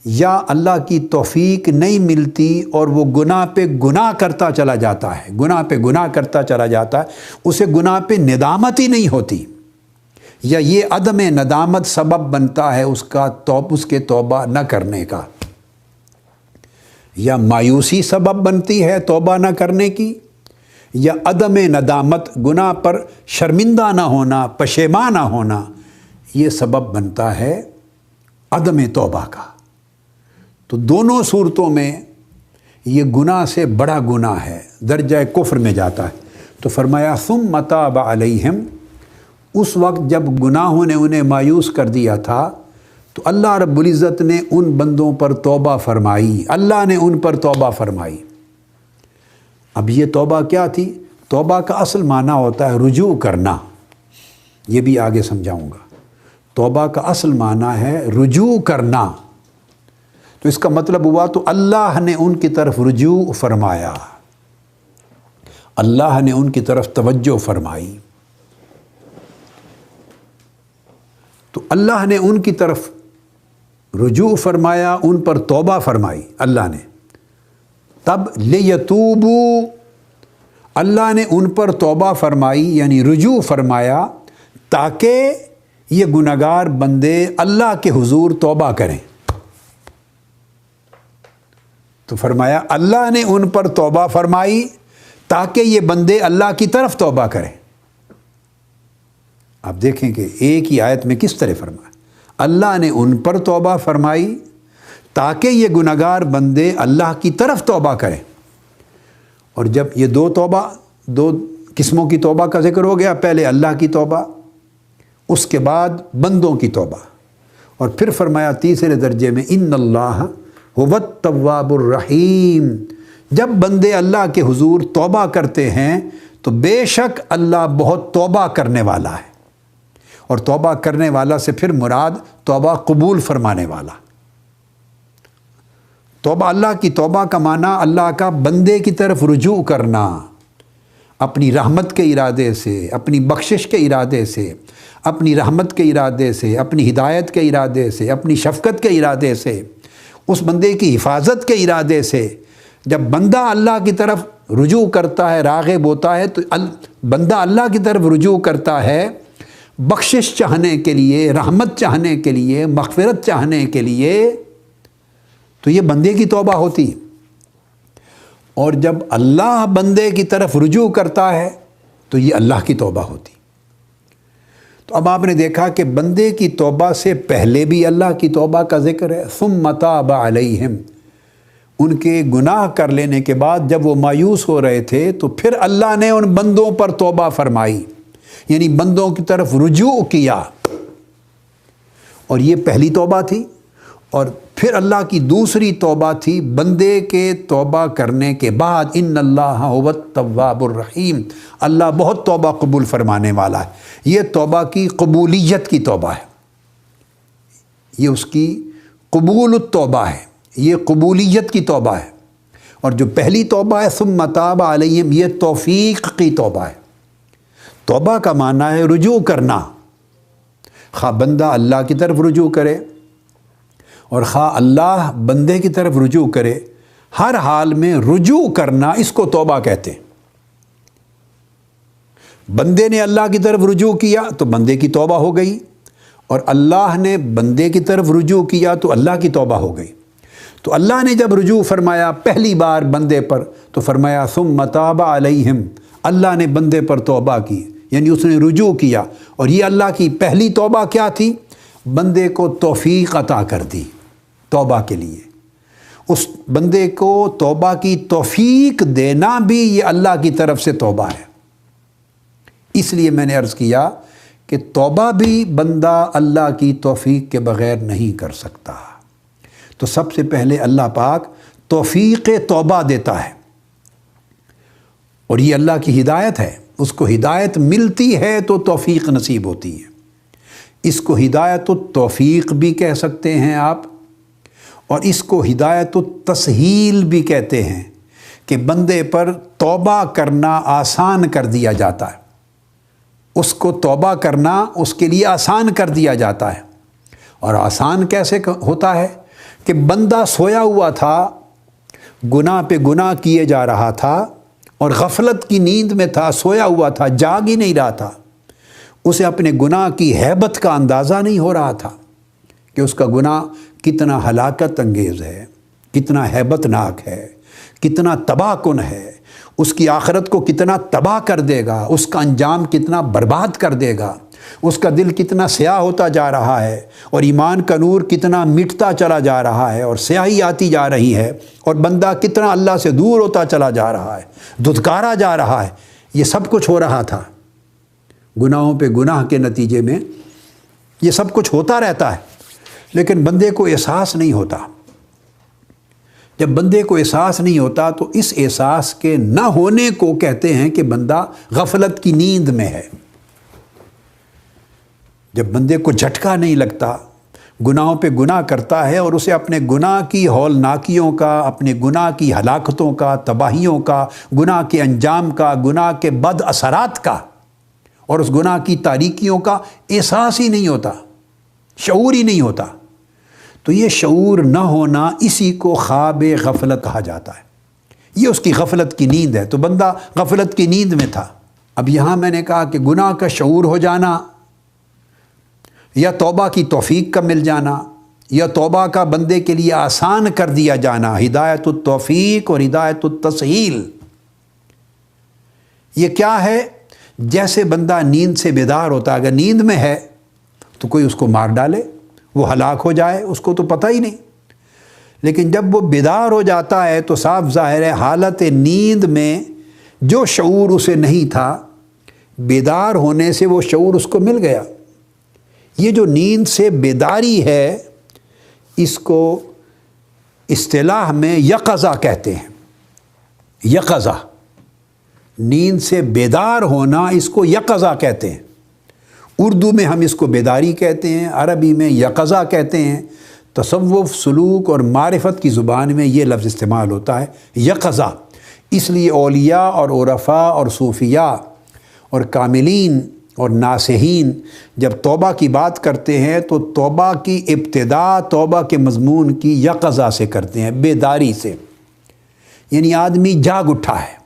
یا اللہ کی توفیق نہیں ملتی اور وہ گناہ پہ گناہ کرتا چلا جاتا ہے، گناہ پہ گناہ کرتا چلا جاتا ہے، اسے گناہ پہ ندامت ہی نہیں ہوتی، یا یہ عدم ندامت سبب بنتا ہے اس کے توبہ نہ کرنے کا، یا مایوسی سبب بنتی ہے توبہ نہ کرنے کی، یا عدم ندامت، گناہ پر شرمندہ نہ ہونا، پشیمان نہ ہونا، یہ سبب بنتا ہے عدم توبہ کا۔ تو دونوں صورتوں میں یہ گناہ سے بڑا گناہ ہے، درجہ کفر میں جاتا ہے۔ تو فرمایا ثم تاب علیہم، اس وقت جب گناہوں نے انہیں مایوس کر دیا تھا تو اللہ رب العزت نے ان بندوں پر توبہ فرمائی، اللہ نے ان پر توبہ فرمائی۔ اب یہ توبہ کیا تھی؟ توبہ کا اصل معنی ہوتا ہے رجوع کرنا، یہ بھی آگے سمجھاؤں گا۔ توبہ کا اصل معنی ہے رجوع کرنا، تو اس کا مطلب ہوا تو اللہ نے ان کی طرف رجوع فرمایا، اللہ نے ان کی طرف توجہ فرمائی۔ تو اللہ نے ان کی طرف رجوع فرمایا، ان پر توبہ فرمائی اللہ نے، تب لیتوبوا، اللہ نے ان پر توبہ فرمائی یعنی رجوع فرمایا تاکہ یہ گنہگار بندے اللہ کے حضور توبہ کریں۔ تو فرمایا اللہ نے ان پر توبہ فرمائی تاکہ یہ بندے اللہ کی طرف توبہ کریں۔ آپ دیکھیں کہ ایک ہی آیت میں کس طرح فرمایا، اللہ نے ان پر توبہ فرمائی تاکہ یہ گنہگار بندے اللہ کی طرف توبہ کریں۔ اور جب یہ دو قسموں کی توبہ کا ذکر ہو گیا، پہلے اللہ کی توبہ، اس کے بعد بندوں کی توبہ، اور پھر فرمایا تیسرے درجے میں ان اللہ هو التواب الرحیم، جب بندے اللہ کے حضور توبہ کرتے ہیں تو بے شک اللہ بہت توبہ کرنے والا ہے، اور توبہ کرنے والا سے پھر مراد توبہ قبول فرمانے والا۔ توبہ، اللہ کی توبہ کا معنی اللہ کا بندے کی طرف رجوع کرنا، اپنی رحمت کے ارادے سے، اپنی بخشش کے ارادے سے، اپنی رحمت کے ارادے سے، اپنی ہدایت کے ارادے سے، اپنی شفقت کے ارادے سے، اس بندے کی حفاظت کے ارادے سے جب بندہ اللہ کی طرف رجوع کرتا ہے، راغب ہوتا ہے، تو بندہ اللہ کی طرف رجوع کرتا ہے بخشش چاہنے کے لیے، رحمت چاہنے کے لیے، مغفرت چاہنے کے لیے، تو یہ بندے کی توبہ ہوتی۔ اور جب اللہ بندے کی طرف رجوع کرتا ہے تو یہ اللہ کی توبہ ہوتی۔ تو اب آپ نے دیکھا کہ بندے کی توبہ سے پہلے بھی اللہ کی توبہ کا ذکر ہے، ثم تاب علیہم، ان کے گناہ کر لینے کے بعد جب وہ مایوس ہو رہے تھے تو پھر اللہ نے ان بندوں پر توبہ فرمائی، یعنی بندوں کی طرف رجوع کیا، اور یہ پہلی توبہ تھی۔ اور پھر اللہ کی دوسری توبہ تھی بندے کے توبہ کرنے کے بعد، ان اللہ هو التواب الرحیم، اللہ بہت توبہ قبول فرمانے والا ہے۔ یہ توبہ کی قبولیت کی توبہ ہے، یہ اس کی قبول التوبہ ہے، یہ قبولیت کی توبہ ہے۔ اور جو پہلی توبہ ہے ثم تاب علیہم، یہ توفیق کی توبہ ہے۔ توبہ کا معنی ہے رجوع کرنا، خواہ بندہ اللہ کی طرف رجوع کرے اور خواہ اللہ بندے کی طرف رجوع کرے، ہر حال میں رجوع کرنا اس کو توبہ کہتے ہیں۔ بندے نے اللہ کی طرف رجوع کیا تو بندے کی توبہ ہو گئی، اور اللہ نے بندے کی طرف رجوع کیا تو اللہ کی توبہ ہو گئی۔ تو اللہ نے جب رجوع فرمایا پہلی بار بندے پر تو فرمایا ثم تاب علیہم، اللہ نے بندے پر توبہ کی، یعنی اس نے رجوع کیا۔ اور یہ اللہ کی پہلی توبہ کیا تھی؟ بندے کو توفیق عطا کر دی توبہ کے لیے، اس بندے کو توبہ کی توفیق دینا بھی یہ اللہ کی طرف سے توبہ ہے۔ اس لیے میں نے عرض کیا کہ توبہ بھی بندہ اللہ کی توفیق کے بغیر نہیں کر سکتا۔ تو سب سے پہلے اللہ پاک توفیق توبہ دیتا ہے، اور یہ اللہ کی ہدایت ہے، اس کو ہدایت ملتی ہے تو توفیق نصیب ہوتی ہے۔ اس کو ہدایت التوفیق بھی کہہ سکتے ہیں آپ، اور اس کو ہدایت التسہیل بھی کہتے ہیں، کہ بندے پر توبہ کرنا آسان کر دیا جاتا ہے، اس کو توبہ کرنا اس کے لیے آسان کر دیا جاتا ہے۔ اور آسان کیسے ہوتا ہے؟ کہ بندہ سویا ہوا تھا، گناہ پہ گناہ کیے جا رہا تھا، اور غفلت کی نیند میں تھا، سویا ہوا تھا، جاگ ہی نہیں رہا تھا، اسے اپنے گناہ کی ہیبت کا اندازہ نہیں ہو رہا تھا کہ اس کا گناہ کتنا ہلاکت انگیز ہے، کتنا ہیبت ناک ہے، کتنا تباہ کن ہے، اس کی آخرت کو کتنا تباہ کر دے گا، اس کا انجام کتنا برباد کر دے گا، اس کا دل کتنا سیاہ ہوتا جا رہا ہے، اور ایمان کا نور کتنا مٹتا چلا جا رہا ہے، اور سیاہی آتی جا رہی ہے، اور بندہ کتنا اللہ سے دور ہوتا چلا جا رہا ہے، دھتکارا جا رہا ہے۔ یہ سب کچھ ہو رہا تھا، گناہوں پہ گناہ کے نتیجے میں یہ سب کچھ ہوتا رہتا ہے، لیکن بندے کو احساس نہیں ہوتا۔ جب بندے کو احساس نہیں ہوتا تو اس احساس کے نہ ہونے کو کہتے ہیں کہ بندہ غفلت کی نیند میں ہے۔ جب بندے کو جھٹکا نہیں لگتا، گناہوں پہ گناہ کرتا ہے، اور اسے اپنے گناہ کی ہولناکیوں کا، اپنے گناہ کی ہلاکتوں کا، تباہیوں کا، گناہ کے انجام کا، گناہ کے بد اثرات کا، اور اس گناہ کی تاریکیوں کا احساس ہی نہیں ہوتا، شعور ہی نہیں ہوتا. تو یہ شعور نہ ہونا اسی کو خواب غفلت کہا جاتا ہے. یہ اس کی غفلت کی نیند ہے. تو بندہ غفلت کی نیند میں تھا. اب یہاں میں نے کہا کہ گناہ کا شعور ہو جانا یا توبہ کی توفیق کا مل جانا یا توبہ کا بندے کے لیے آسان کر دیا جانا، ہدایت التوفیق اور ہدایت التسہیل، یہ کیا ہے؟ جیسے بندہ نیند سے بیدار ہوتا ہے، اگر نیند میں ہے تو کوئی اس کو مار ڈالے، وہ ہلاک ہو جائے، اس کو تو پتہ ہی نہیں. لیکن جب وہ بیدار ہو جاتا ہے تو صاف ظاہر ہے حالت نیند میں جو شعور اسے نہیں تھا، بیدار ہونے سے وہ شعور اس کو مل گیا. یہ جو نیند سے بیداری ہے اس کو اصطلاح میں یقظہ کہتے ہیں. یقظہ، نیند سے بیدار ہونا، اس کو یقظہ کہتے ہیں. اردو میں ہم اس کو بیداری کہتے ہیں، عربی میں یقظہ کہتے ہیں. تصوف، سلوک اور معرفت کی زبان میں یہ لفظ استعمال ہوتا ہے، یقظہ. اس لیے اولیاء اور عرفاء اور صوفیاء اور کاملین اور ناصحین جب توبہ کی بات کرتے ہیں تو توبہ کی ابتدا توبہ کے مضمون کی یقظہ سے کرتے ہیں، بیداری سے. یعنی آدمی جاگ اٹھا ہے،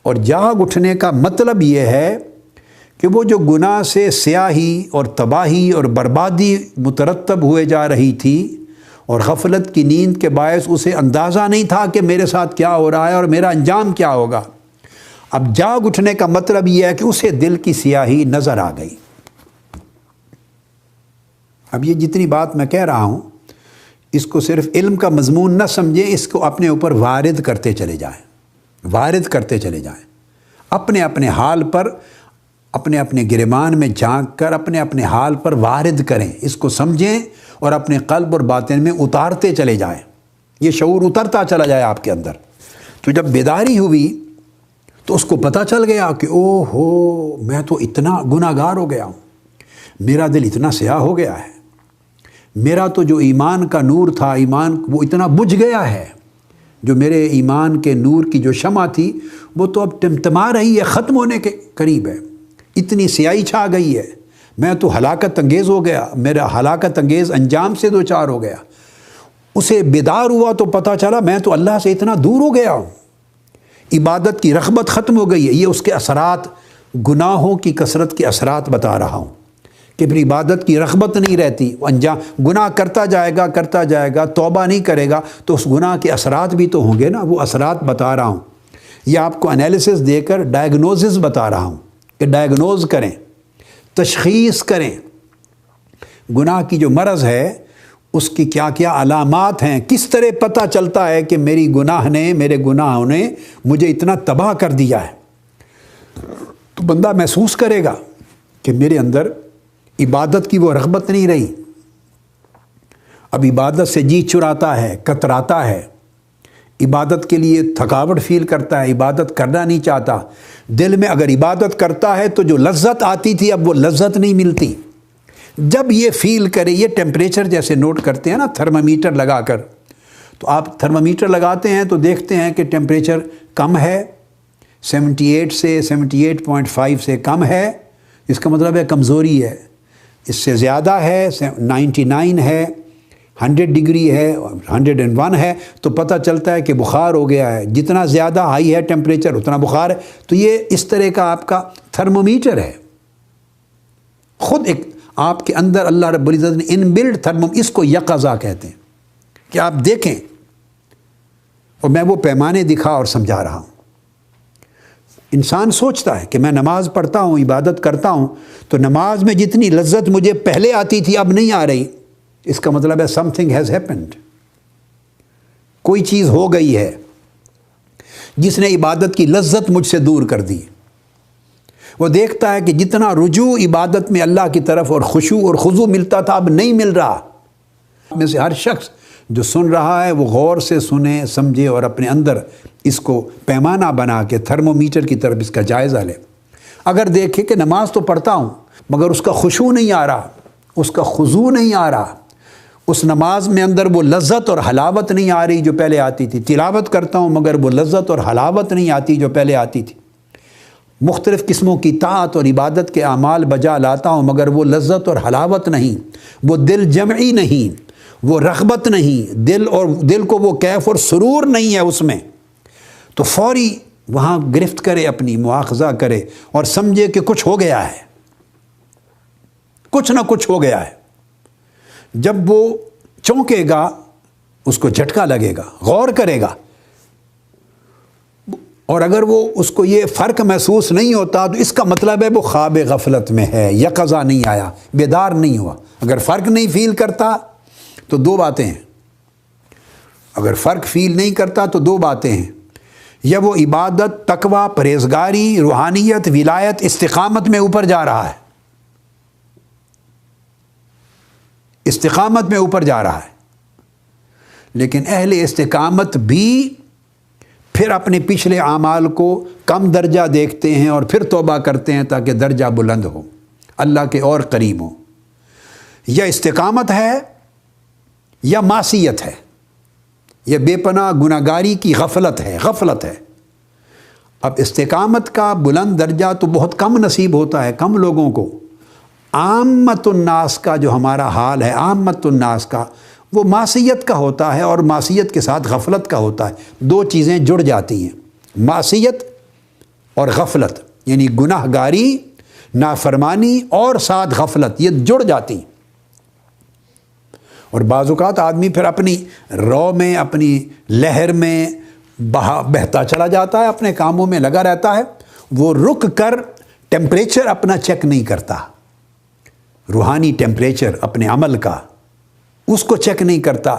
اور جاگ اٹھنے کا مطلب یہ ہے کہ وہ جو گناہ سے سیاہی اور تباہی اور بربادی مترتب ہوئے جا رہی تھی اور غفلت کی نیند کے باعث اسے اندازہ نہیں تھا کہ میرے ساتھ کیا ہو رہا ہے اور میرا انجام کیا ہوگا. اب جاگ اٹھنے کا مطلب یہ ہے کہ اسے دل کی سیاہی نظر آ گئی. اب یہ جتنی بات میں کہہ رہا ہوں اس کو صرف علم کا مضمون نہ سمجھیں، اس کو اپنے اوپر وارد کرتے چلے جائیں، وارد کرتے چلے جائیں. اپنے اپنے حال پر، اپنے اپنے گریبان میں جھانک کر اپنے اپنے حال پر وارد کریں، اس کو سمجھیں اور اپنے قلب اور باطن میں اتارتے چلے جائیں. یہ شعور اترتا چلا جائے آپ کے اندر. تو جب بیداری ہوئی تو اس کو پتہ چل گیا کہ او ہو، میں تو اتنا گناہ گار ہو گیا ہوں، میرا دل اتنا سیاہ ہو گیا ہے، میرا تو جو ایمان کا نور تھا، ایمان وہ اتنا بجھ گیا ہے، جو میرے ایمان کے نور کی جو شمع تھی وہ تو اب ٹمٹما رہی ہے، ختم ہونے کے قریب ہے، اتنی سیاہی چھا گئی ہے، میں تو ہلاکت انگیز ہو گیا، میرا ہلاکت انگیز انجام سے دو چار ہو گیا. اسے بیدار ہوا تو پتہ چلا میں تو اللہ سے اتنا دور ہو گیا ہوں، عبادت کی رغبت ختم ہو گئی ہے. یہ اس کے اثرات، گناہوں کی کثرت کے اثرات بتا رہا ہوں کہ پھر عبادت کی رغبت نہیں رہتی، انجام گناہ کرتا جائے گا، توبہ نہیں کرے گا تو اس گناہ کے اثرات بھی تو ہوں گے نا. وہ اثرات بتا رہا ہوں. یہ آپ کو انالیسس دے کر ڈائگنوزس بتا رہا ہوں کہ ڈائگنوز کریں، تشخیص کریں گناہ کی جو مرض ہے اس کی کیا کیا علامات ہیں، کس طرح پتہ چلتا ہے کہ میرے گناہوں نے مجھے اتنا تباہ کر دیا ہے. تو بندہ محسوس کرے گا کہ میرے اندر عبادت کی وہ رغبت نہیں رہی، اب عبادت سے جی چراتا ہے، کتراتا ہے، عبادت کے لیے تھکاوٹ فیل کرتا ہے، عبادت کرنا نہیں چاہتا. دل میں اگر عبادت کرتا ہے تو جو لذت آتی تھی اب وہ لذت نہیں ملتی. جب یہ فیل کرے، یہ ٹیمپریچر جیسے نوٹ کرتے ہیں نا تھرمامیٹر لگا کر، تو آپ تھرمامیٹر لگاتے ہیں تو دیکھتے ہیں کہ ٹیمپریچر کم ہے، 78 سے 78.5 سے کم ہے، اس کا مطلب ہے کمزوری ہے. اس سے زیادہ ہے، 99 ہے، 100 ڈگری ہے، 101 ہے، تو پتہ چلتا ہے کہ بخار ہو گیا ہے. جتنا زیادہ ہائی ہے ٹیمپریچر اتنا بخار ہے. تو یہ اس طرح کا آپ کا تھرمومیٹر ہے. خود ایک آپ کے اندر اللہ رب العزت نے ان بلڈ اس کو یقظہ کہتے ہیں کہ آپ دیکھیں. اور میں وہ پیمانے دکھا اور سمجھا رہا ہوں. انسان سوچتا ہے کہ میں نماز پڑھتا ہوں، عبادت کرتا ہوں، تو نماز میں جتنی لذت مجھے پہلے آتی تھی اب نہیں آ رہی. اس کا مطلب ہے سم تھنگ ہیز ہیپنڈ، کوئی چیز ہو گئی ہے جس نے عبادت کی لذت مجھ سے دور کر دی. وہ دیکھتا ہے کہ جتنا رجوع عبادت میں اللہ کی طرف اور خشوع اور خضوع ملتا تھا اب نہیں مل رہا. میں سے ہر شخص جو سن رہا ہے وہ غور سے سنے، سمجھے اور اپنے اندر اس کو پیمانہ بنا کے تھرمومیٹر کی طرف اس کا جائزہ لے. اگر دیکھے کہ نماز تو پڑھتا ہوں مگر اس کا خشوع نہیں آ رہا، اس کا خضوع نہیں آ رہا، اس نماز میں اندر وہ لذت اور حلاوت نہیں آ رہی جو پہلے آتی تھی. تلاوت کرتا ہوں مگر وہ لذت اور حلاوت نہیں آتی جو پہلے آتی تھی. مختلف قسموں کی طاعت اور عبادت کے اعمال بجا لاتا ہوں، مگر وہ لذت اور حلاوت نہیں، وہ دل جمعی نہیں، وہ رغبت نہیں، دل کو وہ کیف اور سرور نہیں ہے اس میں، تو فوری وہاں گرفت کرے، اپنی مواخذہ کرے اور سمجھے کہ کچھ ہو گیا ہے، کچھ نہ کچھ ہو گیا ہے۔ جب وہ چونکے گا اس کو جھٹکا لگے گا، غور کرے گا، اور اگر وہ اس کو یہ فرق محسوس نہیں ہوتا تو اس کا مطلب ہے وہ خواب غفلت میں ہے، یقظہ نہیں آیا، بیدار نہیں ہوا۔ اگر فرق نہیں فیل کرتا تو دو باتیں ہیں، اگر فرق فیل نہیں کرتا تو دو باتیں ہیں، یا وہ عبادت، تقوی، پرہیزگاری، روحانیت، ولایت، استقامت میں اوپر جا رہا ہے، استقامت میں اوپر جا رہا ہے، لیکن اہل استقامت بھی پھر اپنے پچھلے اعمال کو کم درجہ دیکھتے ہیں اور پھر توبہ کرتے ہیں تاکہ درجہ بلند ہو، اللہ کے اور قریب ہو۔ یا استقامت ہے یا معصیت ہے، یا بے پناہ گناہگاری کی غفلت ہے۔ اب استقامت کا بلند درجہ تو بہت کم نصیب ہوتا ہے، کم لوگوں کو۔ عامت الناس کا جو ہمارا حال ہے، عامت الناس کا، وہ معصیت کا ہوتا ہے اور معصیت کے ساتھ غفلت کا ہوتا ہے، دو چیزیں جڑ جاتی ہیں، معصیت اور غفلت، یعنی گناہ گاری، نافرمانی اور ساتھ غفلت، یہ جڑ جاتی ہیں۔ اور بعض اوقات آدمی پھر اپنی رو میں، اپنی لہر میں بہتا چلا جاتا ہے، اپنے کاموں میں لگا رہتا ہے، وہ رک کر ٹیمپریچر اپنا چیک نہیں کرتا، روحانی ٹیمپریچر اپنے عمل کا اس کو چیک نہیں کرتا۔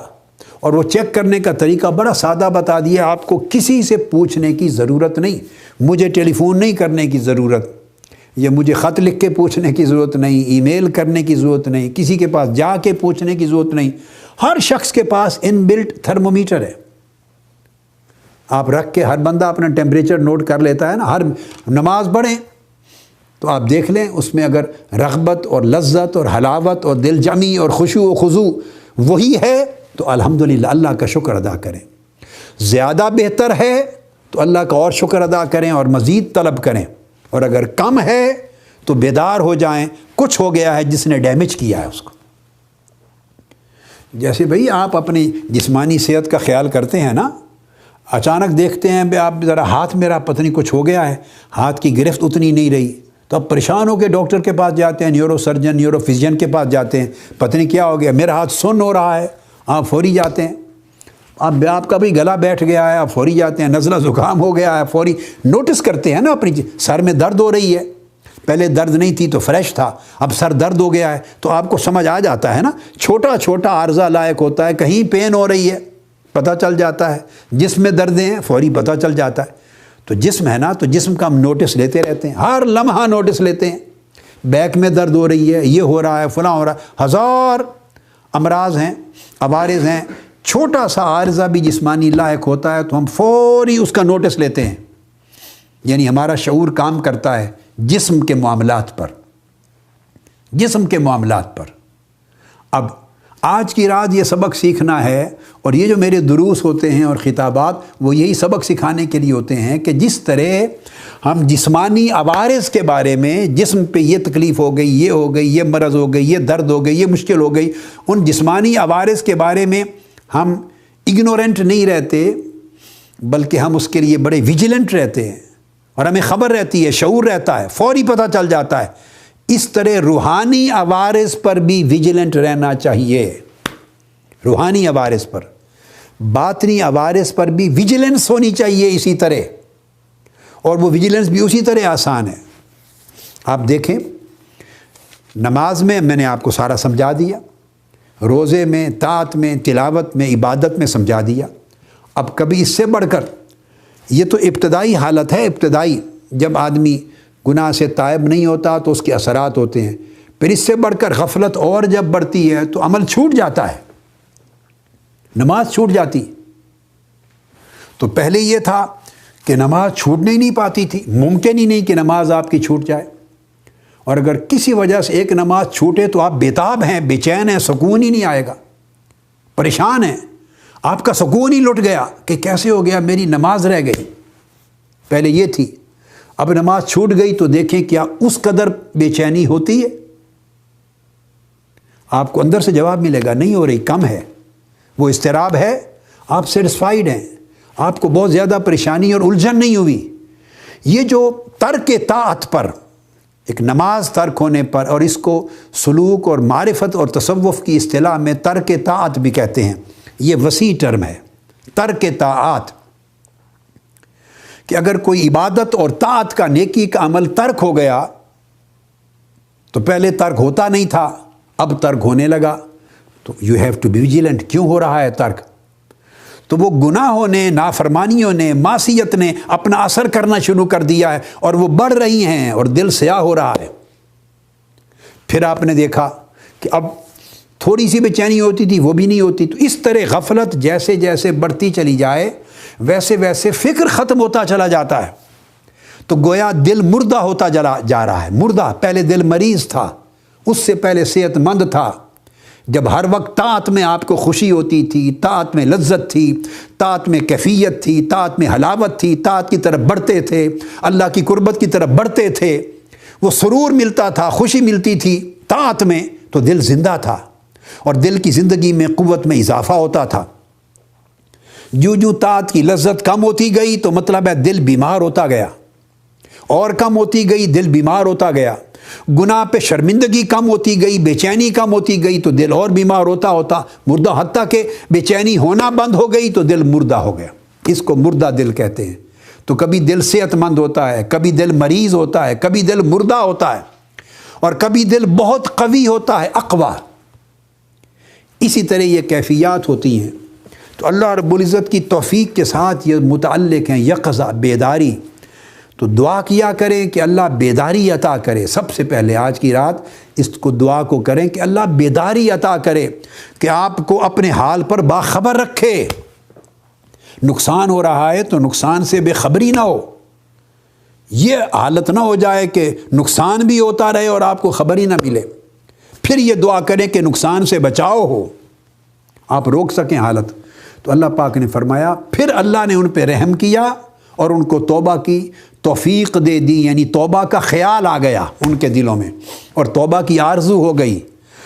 اور وہ چیک کرنے کا طریقہ بڑا سادہ بتا دیا، آپ کو کسی سے پوچھنے کی ضرورت نہیں، مجھے ٹیلی فون نہیں کرنے کی ضرورت، یا مجھے خط لکھ کے پوچھنے کی ضرورت نہیں، ای میل کرنے کی ضرورت نہیں، کسی کے پاس جا کے پوچھنے کی ضرورت نہیں۔ ہر شخص کے پاس ان بلٹ تھرمومیٹر ہے، آپ رکھ کے ہر بندہ اپنا ٹیمپریچر نوٹ کر لیتا ہے نا۔ ہر نماز پڑھیں تو آپ دیکھ لیں اس میں اگر رغبت اور لذت اور حلاوت اور دل جمی اور خشوع و خضوع وہی ہے تو الحمدللہ اللہ کا شکر ادا کریں، زیادہ بہتر ہے تو اللہ کا اور شکر ادا کریں اور مزید طلب کریں، اور اگر کم ہے تو بیدار ہو جائیں، کچھ ہو گیا ہے جس نے ڈیمیج کیا ہے اس کو۔ جیسے بھئی آپ اپنی جسمانی صحت کا خیال کرتے ہیں نا، اچانک دیکھتے ہیں آپ ذرا ہاتھ میرا پتہ نہیں کچھ ہو گیا ہے، ہاتھ کی گرفت اتنی نہیں رہی، تو اب پریشان ہو کے ڈاکٹر کے پاس جاتے ہیں، نیورو سرجن، نیورو فزین کے پاس جاتے ہیں، پتہ نہیں کیا ہو گیا، میرا ہاتھ سن ہو رہا ہے، آپ فوری جاتے ہیں۔ اب آپ کا بھی گلا بیٹھ گیا ہے، آپ فوری جاتے ہیں، نزلہ زکام ہو گیا ہے، فوری نوٹس کرتے ہیں نا اپنی سر میں درد ہو رہی ہے، پہلے درد نہیں تھی تو فریش تھا، اب سر درد ہو گیا ہے تو آپ کو سمجھ آ جاتا ہے نا، چھوٹا چھوٹا عارضہ لائق ہوتا ہے، کہیں پین ہو رہی ہے پتہ چل جاتا ہے، جسم میں دردیں ہیں فوری پتہ چل جاتا ہے۔ تو جسم ہے نا، تو جسم کا ہم نوٹس لیتے رہتے ہیں، ہر لمحہ نوٹس لیتے ہیں، بیک میں درد ہو رہی ہے، یہ ہو رہا ہے، فلاں ہو رہا ہے، ہزار امراض ہیں، عوارض ہیں، چھوٹا سا عارضہ بھی جسمانی لاحق ہوتا ہے تو ہم فوری اس کا نوٹس لیتے ہیں، یعنی ہمارا شعور کام کرتا ہے جسم کے معاملات پر، جسم کے معاملات پر۔ اب آج کی رات یہ سبق سیکھنا ہے، اور یہ جو میرے دروس ہوتے ہیں اور خطابات وہ یہی سبق سکھانے کے لیے ہوتے ہیں کہ جس طرح ہم جسمانی عوارض کے بارے میں، جسم پہ یہ تکلیف ہو گئی، یہ ہو گئی، یہ مرض ہو گئی، یہ درد ہو گئی، یہ مشکل ہو گئی، ان جسمانی عوارض کے بارے میں ہم اگنورنٹ نہیں رہتے، بلکہ ہم اس کے لیے بڑے ویجیلنٹ رہتے ہیں، اور ہمیں خبر رہتی ہے، شعور رہتا ہے، فوری پتہ چل جاتا ہے۔ اس طرح روحانی عوارض پر بھی ویجیلنٹ رہنا چاہیے، روحانی عوارض پر، باطنی عوارض پر بھی ویجیلنس ہونی چاہیے اسی طرح، اور وہ ویجیلنس بھی اسی طرح آسان ہے۔ آپ دیکھیں نماز میں نے آپ کو سارا سمجھا دیا، روزے میں، طاعت میں، تلاوت میں، عبادت میں سمجھا دیا۔ اب کبھی اس سے بڑھ کر، یہ تو ابتدائی حالت ہے، ابتدائی جب آدمی گناہ سے تائب نہیں ہوتا تو اس کے اثرات ہوتے ہیں، پھر اس سے بڑھ کر غفلت اور جب بڑھتی ہے تو عمل چھوٹ جاتا ہے، نماز چھوٹ جاتی۔ تو پہلے یہ تھا کہ نماز چھوٹنے ہی نہیں پاتی تھی، ممکن ہی نہیں کہ نماز آپ کی چھوٹ جائے، اور اگر کسی وجہ سے ایک نماز چھوٹے تو آپ بےتاب ہیں، بے چین ہیں، سکون ہی نہیں آئے گا، پریشان ہیں، آپ کا سکون ہی لٹ گیا کہ کیسے ہو گیا، میری نماز رہ گئی۔ پہلے یہ تھی، اب نماز چھوٹ گئی تو دیکھیں کیا اس قدر بے چینی ہوتی ہے؟ آپ کو اندر سے جواب ملے گا نہیں ہو رہی، کم ہے، وہ اضطراب ہے، آپ سیٹسفائیڈ ہیں، آپ کو بہت زیادہ پریشانی اور الجھن نہیں ہوئی۔ یہ جو ترک طاعت پر، ایک نماز ترک ہونے پر، اور اس کو سلوک اور معرفت اور تصوف کی اصطلاح میں ترک طاعت بھی کہتے ہیں، یہ وسیع ٹرم ہے ترک طاعت، کہ اگر کوئی عبادت اور طاعت کا، نیکی کا عمل ترک ہو گیا تو پہلے ترک ہوتا نہیں تھا، اب ترک ہونے لگا، تو you have to be vigilant, کیوں ہو رہا ہے ترک؟ تو وہ گناہوں نے، نافرمانیوں نے، معصیت نے اپنا اثر کرنا شروع کر دیا ہے اور وہ بڑھ رہی ہیں اور دل سیاہ ہو رہا ہے۔ پھر آپ نے دیکھا کہ اب تھوڑی سی بے چینی ہوتی تھی وہ بھی نہیں ہوتی، تو اس طرح غفلت جیسے جیسے بڑھتی چلی جائے ویسے ویسے فکر ختم ہوتا چلا جاتا ہے، تو گویا دل مردہ ہوتا جا رہا ہے۔ مردہ، پہلے دل مریض تھا، اس سے پہلے صحت مند تھا، جب ہر وقت طاعت میں آپ کو خوشی ہوتی تھی، طاعت میں لذت تھی، طاعت میں کیفیت تھی، طاعت میں حلاوت تھی، طاعت کی طرف بڑھتے تھے، اللہ کی قربت کی طرف بڑھتے تھے، وہ سرور ملتا تھا، خوشی ملتی تھی طاعت میں، تو دل زندہ تھا اور دل کی زندگی میں قوت میں اضافہ ہوتا تھا۔ جو طاعت کی لذت کم ہوتی گئی تو مطلب ہے دل بیمار ہوتا گیا، اور کم ہوتی گئی دل بیمار ہوتا گیا، گناہ پہ شرمندگی کم ہوتی گئی، بے چینی کم ہوتی گئی تو دل اور بیمار ہوتا مردہ، حتیٰ کہ بے چینی ہونا بند ہو گئی تو دل مردہ ہو گیا۔ اس کو مردہ دل کہتے ہیں۔ تو کبھی دل صحت مند ہوتا ہے، کبھی دل مریض ہوتا ہے، کبھی دل مردہ ہوتا ہے، اور کبھی دل بہت قوی ہوتا ہے، اقویٰ۔ اسی طرح یہ کیفیات ہوتی ہیں۔ تو اللہ رب العزت کی توفیق کے ساتھ یہ متعلق ہیں، یقظہ، بیداری۔ تو دعا کیا کریں کہ اللہ بیداری عطا کرے۔ سب سے پہلے آج کی رات اس کو دعا کو کریں کہ اللہ بیداری عطا کرے، کہ آپ کو اپنے حال پر باخبر رکھے۔ نقصان ہو رہا ہے تو نقصان سے بے خبری نہ ہو، یہ حالت نہ ہو جائے کہ نقصان بھی ہوتا رہے اور آپ کو خبر ہی نہ ملے۔ پھر یہ دعا کریں کہ نقصان سے بچاؤ ہو، آپ روک سکیں حالت۔ تو اللہ پاک نے فرمایا پھر اللہ نے ان پہ رحم کیا اور ان کو توبہ کی توفیق دے دی، یعنی توبہ کا خیال آ گیا ان کے دلوں میں، اور توبہ کی آرزو ہو گئی،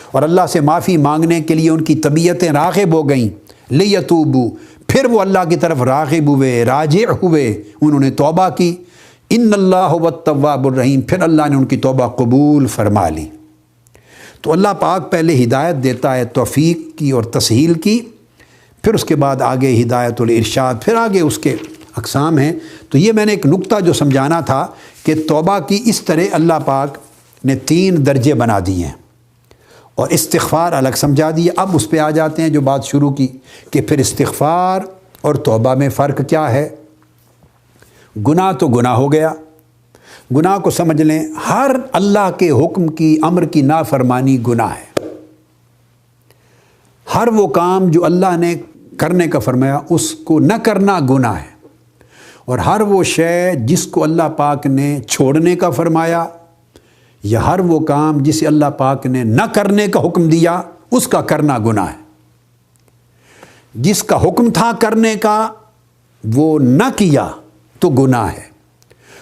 اور اللہ سے معافی مانگنے کے لیے ان کی طبیعتیں راغب ہو گئیں۔ لیتوبوا، پھر وہ اللہ کی طرف راغب ہوئے، راجع ہوئے، انہوں نے توبہ کی۔ ان اللہ هو التواب الرحیم، پھر اللہ نے ان کی توبہ قبول فرما لی۔ تو اللہ پاک پہلے ہدایت دیتا ہے توفیق کی اور تسہیل کی، پھر اس کے بعد آگے ہدایت الارشاد، پھر آگے اس کے اقسام ہیں۔ تو یہ میں نے ایک نقطہ جو سمجھانا تھا کہ توبہ کی اس طرح اللہ پاک نے 3 درجے بنا دیے ہیں، اور استغفار الگ سمجھا دیے۔ اب اس پہ آ جاتے ہیں جو بات شروع کی کہ پھر استغفار اور توبہ میں فرق کیا ہے۔ گناہ تو گناہ ہو گیا، گناہ کو سمجھ لیں ہر اللہ کے حکم کی، امر کی نافرمانی گناہ ہے۔ ہر وہ کام جو اللہ نے کرنے کا فرمایا اس کو نہ کرنا گناہ ہے، اور ہر وہ شے جس کو اللہ پاک نے چھوڑنے کا فرمایا، یا ہر وہ کام جسے اللہ پاک نے نہ کرنے کا حکم دیا اس کا کرنا گناہ ہے۔ جس کا حکم تھا کرنے کا وہ نہ کیا تو گناہ ہے،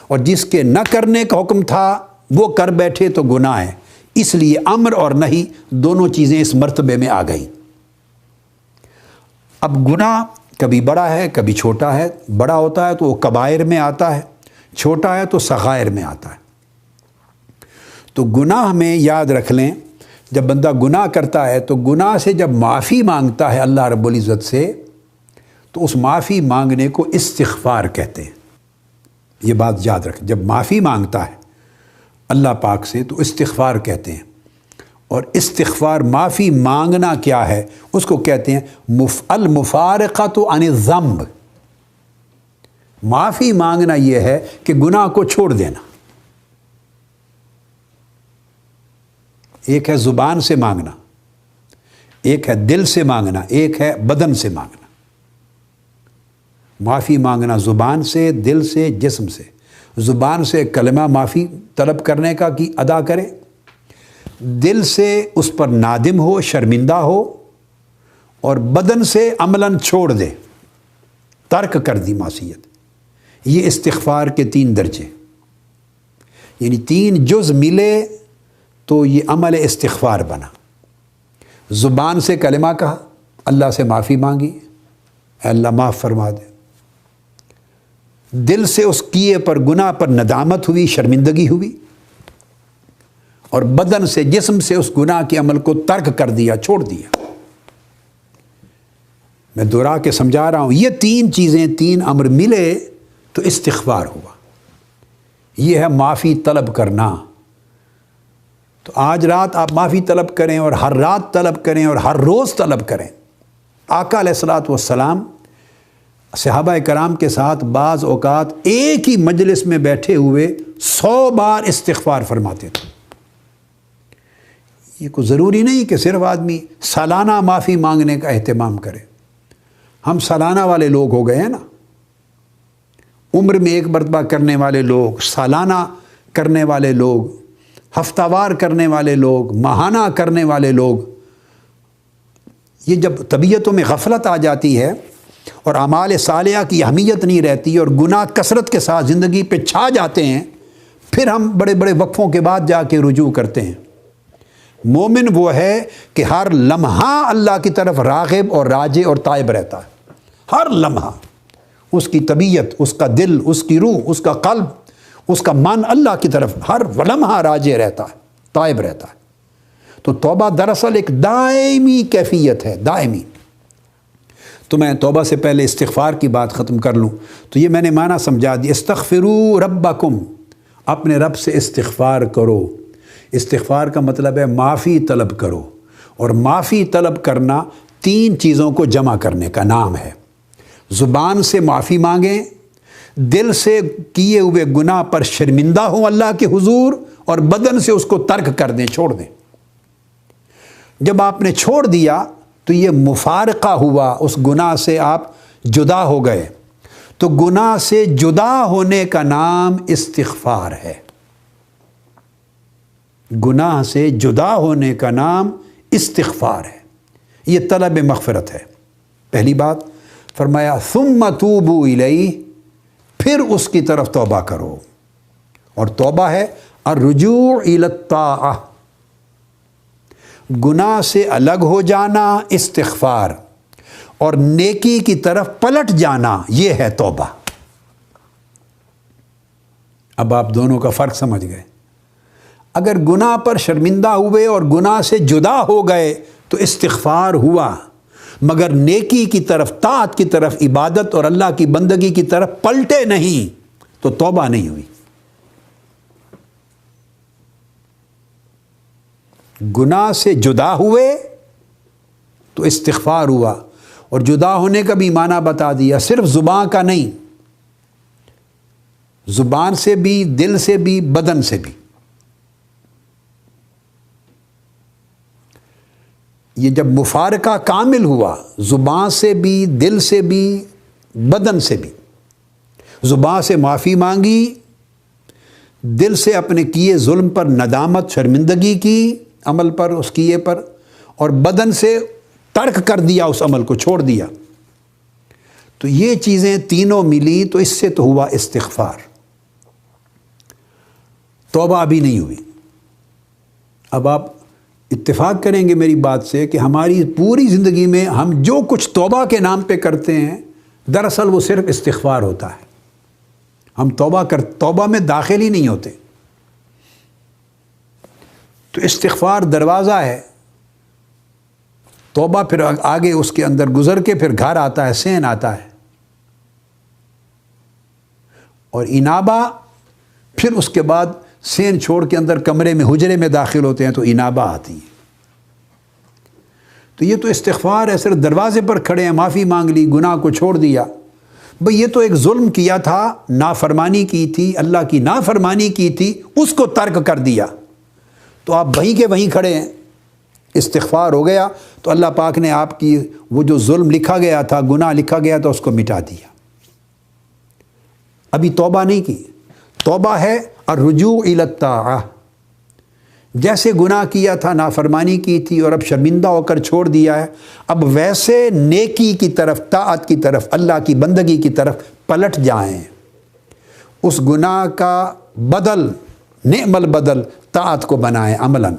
اور جس کے نہ کرنے کا حکم تھا وہ کر بیٹھے تو گناہ ہے۔ اس لیے امر اور نہی دونوں چیزیں اس مرتبے میں آ گئیں۔ اب گناہ کبھی بڑا ہے کبھی چھوٹا ہے، بڑا ہوتا ہے تو وہ کبائر میں آتا ہے، چھوٹا ہے تو صغائر میں آتا ہے۔ تو گناہ میں یاد رکھ لیں، جب بندہ گناہ کرتا ہے تو گناہ سے جب معافی مانگتا ہے اللہ رب العزت سے، تو اس معافی مانگنے کو استغفار کہتے ہیں۔ یہ بات یاد رکھ، جب معافی مانگتا ہے اللہ پاک سے تو استغفار کہتے ہیں۔ اور استغفار، معافی مانگنا کیا ہے، اس کو کہتے ہیں المفارقۃ عن الذنب۔ معافی مانگنا یہ ہے کہ گناہ کو چھوڑ دینا۔ ایک ہے زبان سے مانگنا، ایک ہے دل سے مانگنا، ایک ہے بدن سے مانگنا۔ معافی مانگنا زبان سے، دل سے، جسم سے۔ زبان سے کلمہ معافی طلب کرنے کا کی ادا کرے، دل سے اس پر نادم ہو، شرمندہ ہو، اور بدن سے عملاً چھوڑ دے، ترک کر دی معصیت۔ یہ استغفار کے 3 درجے۔ یعنی 3 جز ملے تو یہ عمل استغفار بنا۔ زبان سے کلمہ کہا، اللہ سے معافی مانگی، اے اللہ معاف فرما دے۔ دل سے اس کیے پر گناہ پر ندامت ہوئی، شرمندگی ہوئی، اور بدن سے، جسم سے اس گناہ کے عمل کو ترک کر دیا، چھوڑ دیا۔ میں دہرا کے سمجھا رہا ہوں، یہ 3 چیزیں، 3 امر ملے تو استغفار ہوا۔ یہ ہے معافی طلب کرنا۔ تو آج رات آپ معافی طلب کریں، اور ہر رات طلب کریں، اور ہر روز طلب کریں۔ آقا علیہ الصلوۃ والسلام صحابہ کرام کے ساتھ بعض اوقات ایک ہی مجلس میں بیٹھے ہوئے 100 بار استغفار فرماتے تھے۔ یہ کوئی ضروری نہیں کہ صرف آدمی سالانہ معافی مانگنے کا اہتمام کرے۔ ہم سالانہ والے لوگ ہو گئے ہیں نا، عمر میں ایک مرتبہ کرنے والے لوگ، سالانہ کرنے والے لوگ، ہفتہ وار کرنے والے لوگ، ماہانہ کرنے والے لوگ۔ یہ جب طبیعتوں میں غفلت آ جاتی ہے اور اعمال صالحہ کی اہمیت نہیں رہتی اور گناہ کثرت کے ساتھ زندگی پہ چھا جاتے ہیں، پھر ہم بڑے بڑے وقفوں کے بعد جا کے رجوع کرتے ہیں۔ مومن وہ ہے کہ ہر لمحہ اللہ کی طرف راغب اور راجع اور تائب رہتا ہے۔ ہر لمحہ اس کی طبیعت، اس کا دل، اس کی روح، اس کا قلب، اس کا من اللہ کی طرف ہر لمحہ راجع رہتا ہے، تائب رہتا ہے۔ تو توبہ دراصل ایک دائمی کیفیت ہے، دائمی۔ تو میں توبہ سے پہلے استغفار کی بات ختم کر لوں تو یہ میں نے معنی سمجھا دی، استغفروا ربکم، اپنے رب سے استغفار کرو۔ استغفار کا مطلب ہے معافی طلب کرو، اور معافی طلب کرنا 3 چیزوں کو جمع کرنے کا نام ہے۔ زبان سے معافی مانگیں، دل سے کیے ہوئے گناہ پر شرمندہ ہوں اللہ کے حضور، اور بدن سے اس کو ترک کر دیں، چھوڑ دیں۔ جب آپ نے چھوڑ دیا تو یہ مفارقہ ہوا، اس گناہ سے آپ جدا ہو گئے۔ تو گناہ سے جدا ہونے کا نام استغفار ہے۔ گناہ سے جدا ہونے کا نام استغفار ہے، یہ طلب مغفرت ہے۔ پہلی بات فرمایا ثم توبوا الیہ، پھر اس کی طرف توبہ کرو، اور توبہ ہے الرجوع الی الطاعہ، گناہ سے الگ ہو جانا استغفار، اور نیکی کی طرف پلٹ جانا یہ ہے توبہ۔ اب آپ دونوں کا فرق سمجھ گئے۔ اگر گناہ پر شرمندہ ہوئے اور گناہ سے جدا ہو گئے تو استغفار ہوا، مگر نیکی کی طرف، طاعت کی طرف، عبادت اور اللہ کی بندگی کی طرف پلٹے نہیں تو توبہ نہیں ہوئی۔ گناہ سے جدا ہوئے تو استغفار ہوا، اور جدا ہونے کا بھی معنی بتا دیا، صرف زبان کا نہیں، زبان سے بھی، دل سے بھی، بدن سے بھی۔ یہ جب مفارقہ کامل ہوا، زبان سے بھی، دل سے بھی، بدن سے بھی، زبان سے معافی مانگی، دل سے اپنے کیے ظلم پر ندامت، شرمندگی کی عمل پر، اس کیے پر، اور بدن سے ترک کر دیا، اس عمل کو چھوڑ دیا۔ تو یہ چیزیں تینوں ملی تو اس سے تو ہوا استغفار۔ توبہ ابھی نہیں ہوئی۔ اب آپ اتفاق کریں گے میری بات سے کہ ہماری پوری زندگی میں ہم جو کچھ توبہ کے نام پہ کرتے ہیں، دراصل وہ صرف استغفار ہوتا ہے۔ ہم توبہ میں داخل ہی نہیں ہوتے۔ تو استغفار دروازہ ہے، توبہ پھر آگے اس کے اندر گزر کے پھر گھر آتا ہے، سین آتا ہے، اور انابہ پھر اس کے بعد سین چھوڑ کے اندر کمرے میں، حجرے میں داخل ہوتے ہیں تو انابہ آتی ہے۔ تو یہ تو استغفار ہے، صرف دروازے پر کھڑے ہیں، معافی مانگ لی، گناہ کو چھوڑ دیا۔ بھئی یہ تو ایک ظلم کیا تھا، نافرمانی کی تھی، اللہ کی نافرمانی کی تھی، اس کو ترک کر دیا، تو آپ وہیں کے وہیں کھڑے ہیں، استغفار ہو گیا، تو اللہ پاک نے آپ کی وہ جو ظلم لکھا گیا تھا، گناہ لکھا گیا تھا، اس کو مٹا دیا۔ ابھی توبہ نہیں کی۔ توبہ ہے الرجوع الی الطاعہ، جیسے گناہ کیا تھا، نافرمانی کی تھی، اور اب شرمندہ ہو کر چھوڑ دیا ہے، اب ویسے نیکی کی طرف، طاعت کی طرف، اللہ کی بندگی کی طرف پلٹ جائیں۔ اس گناہ کا بدل نعم البدل، طاعت کو بنائیں عملاً۔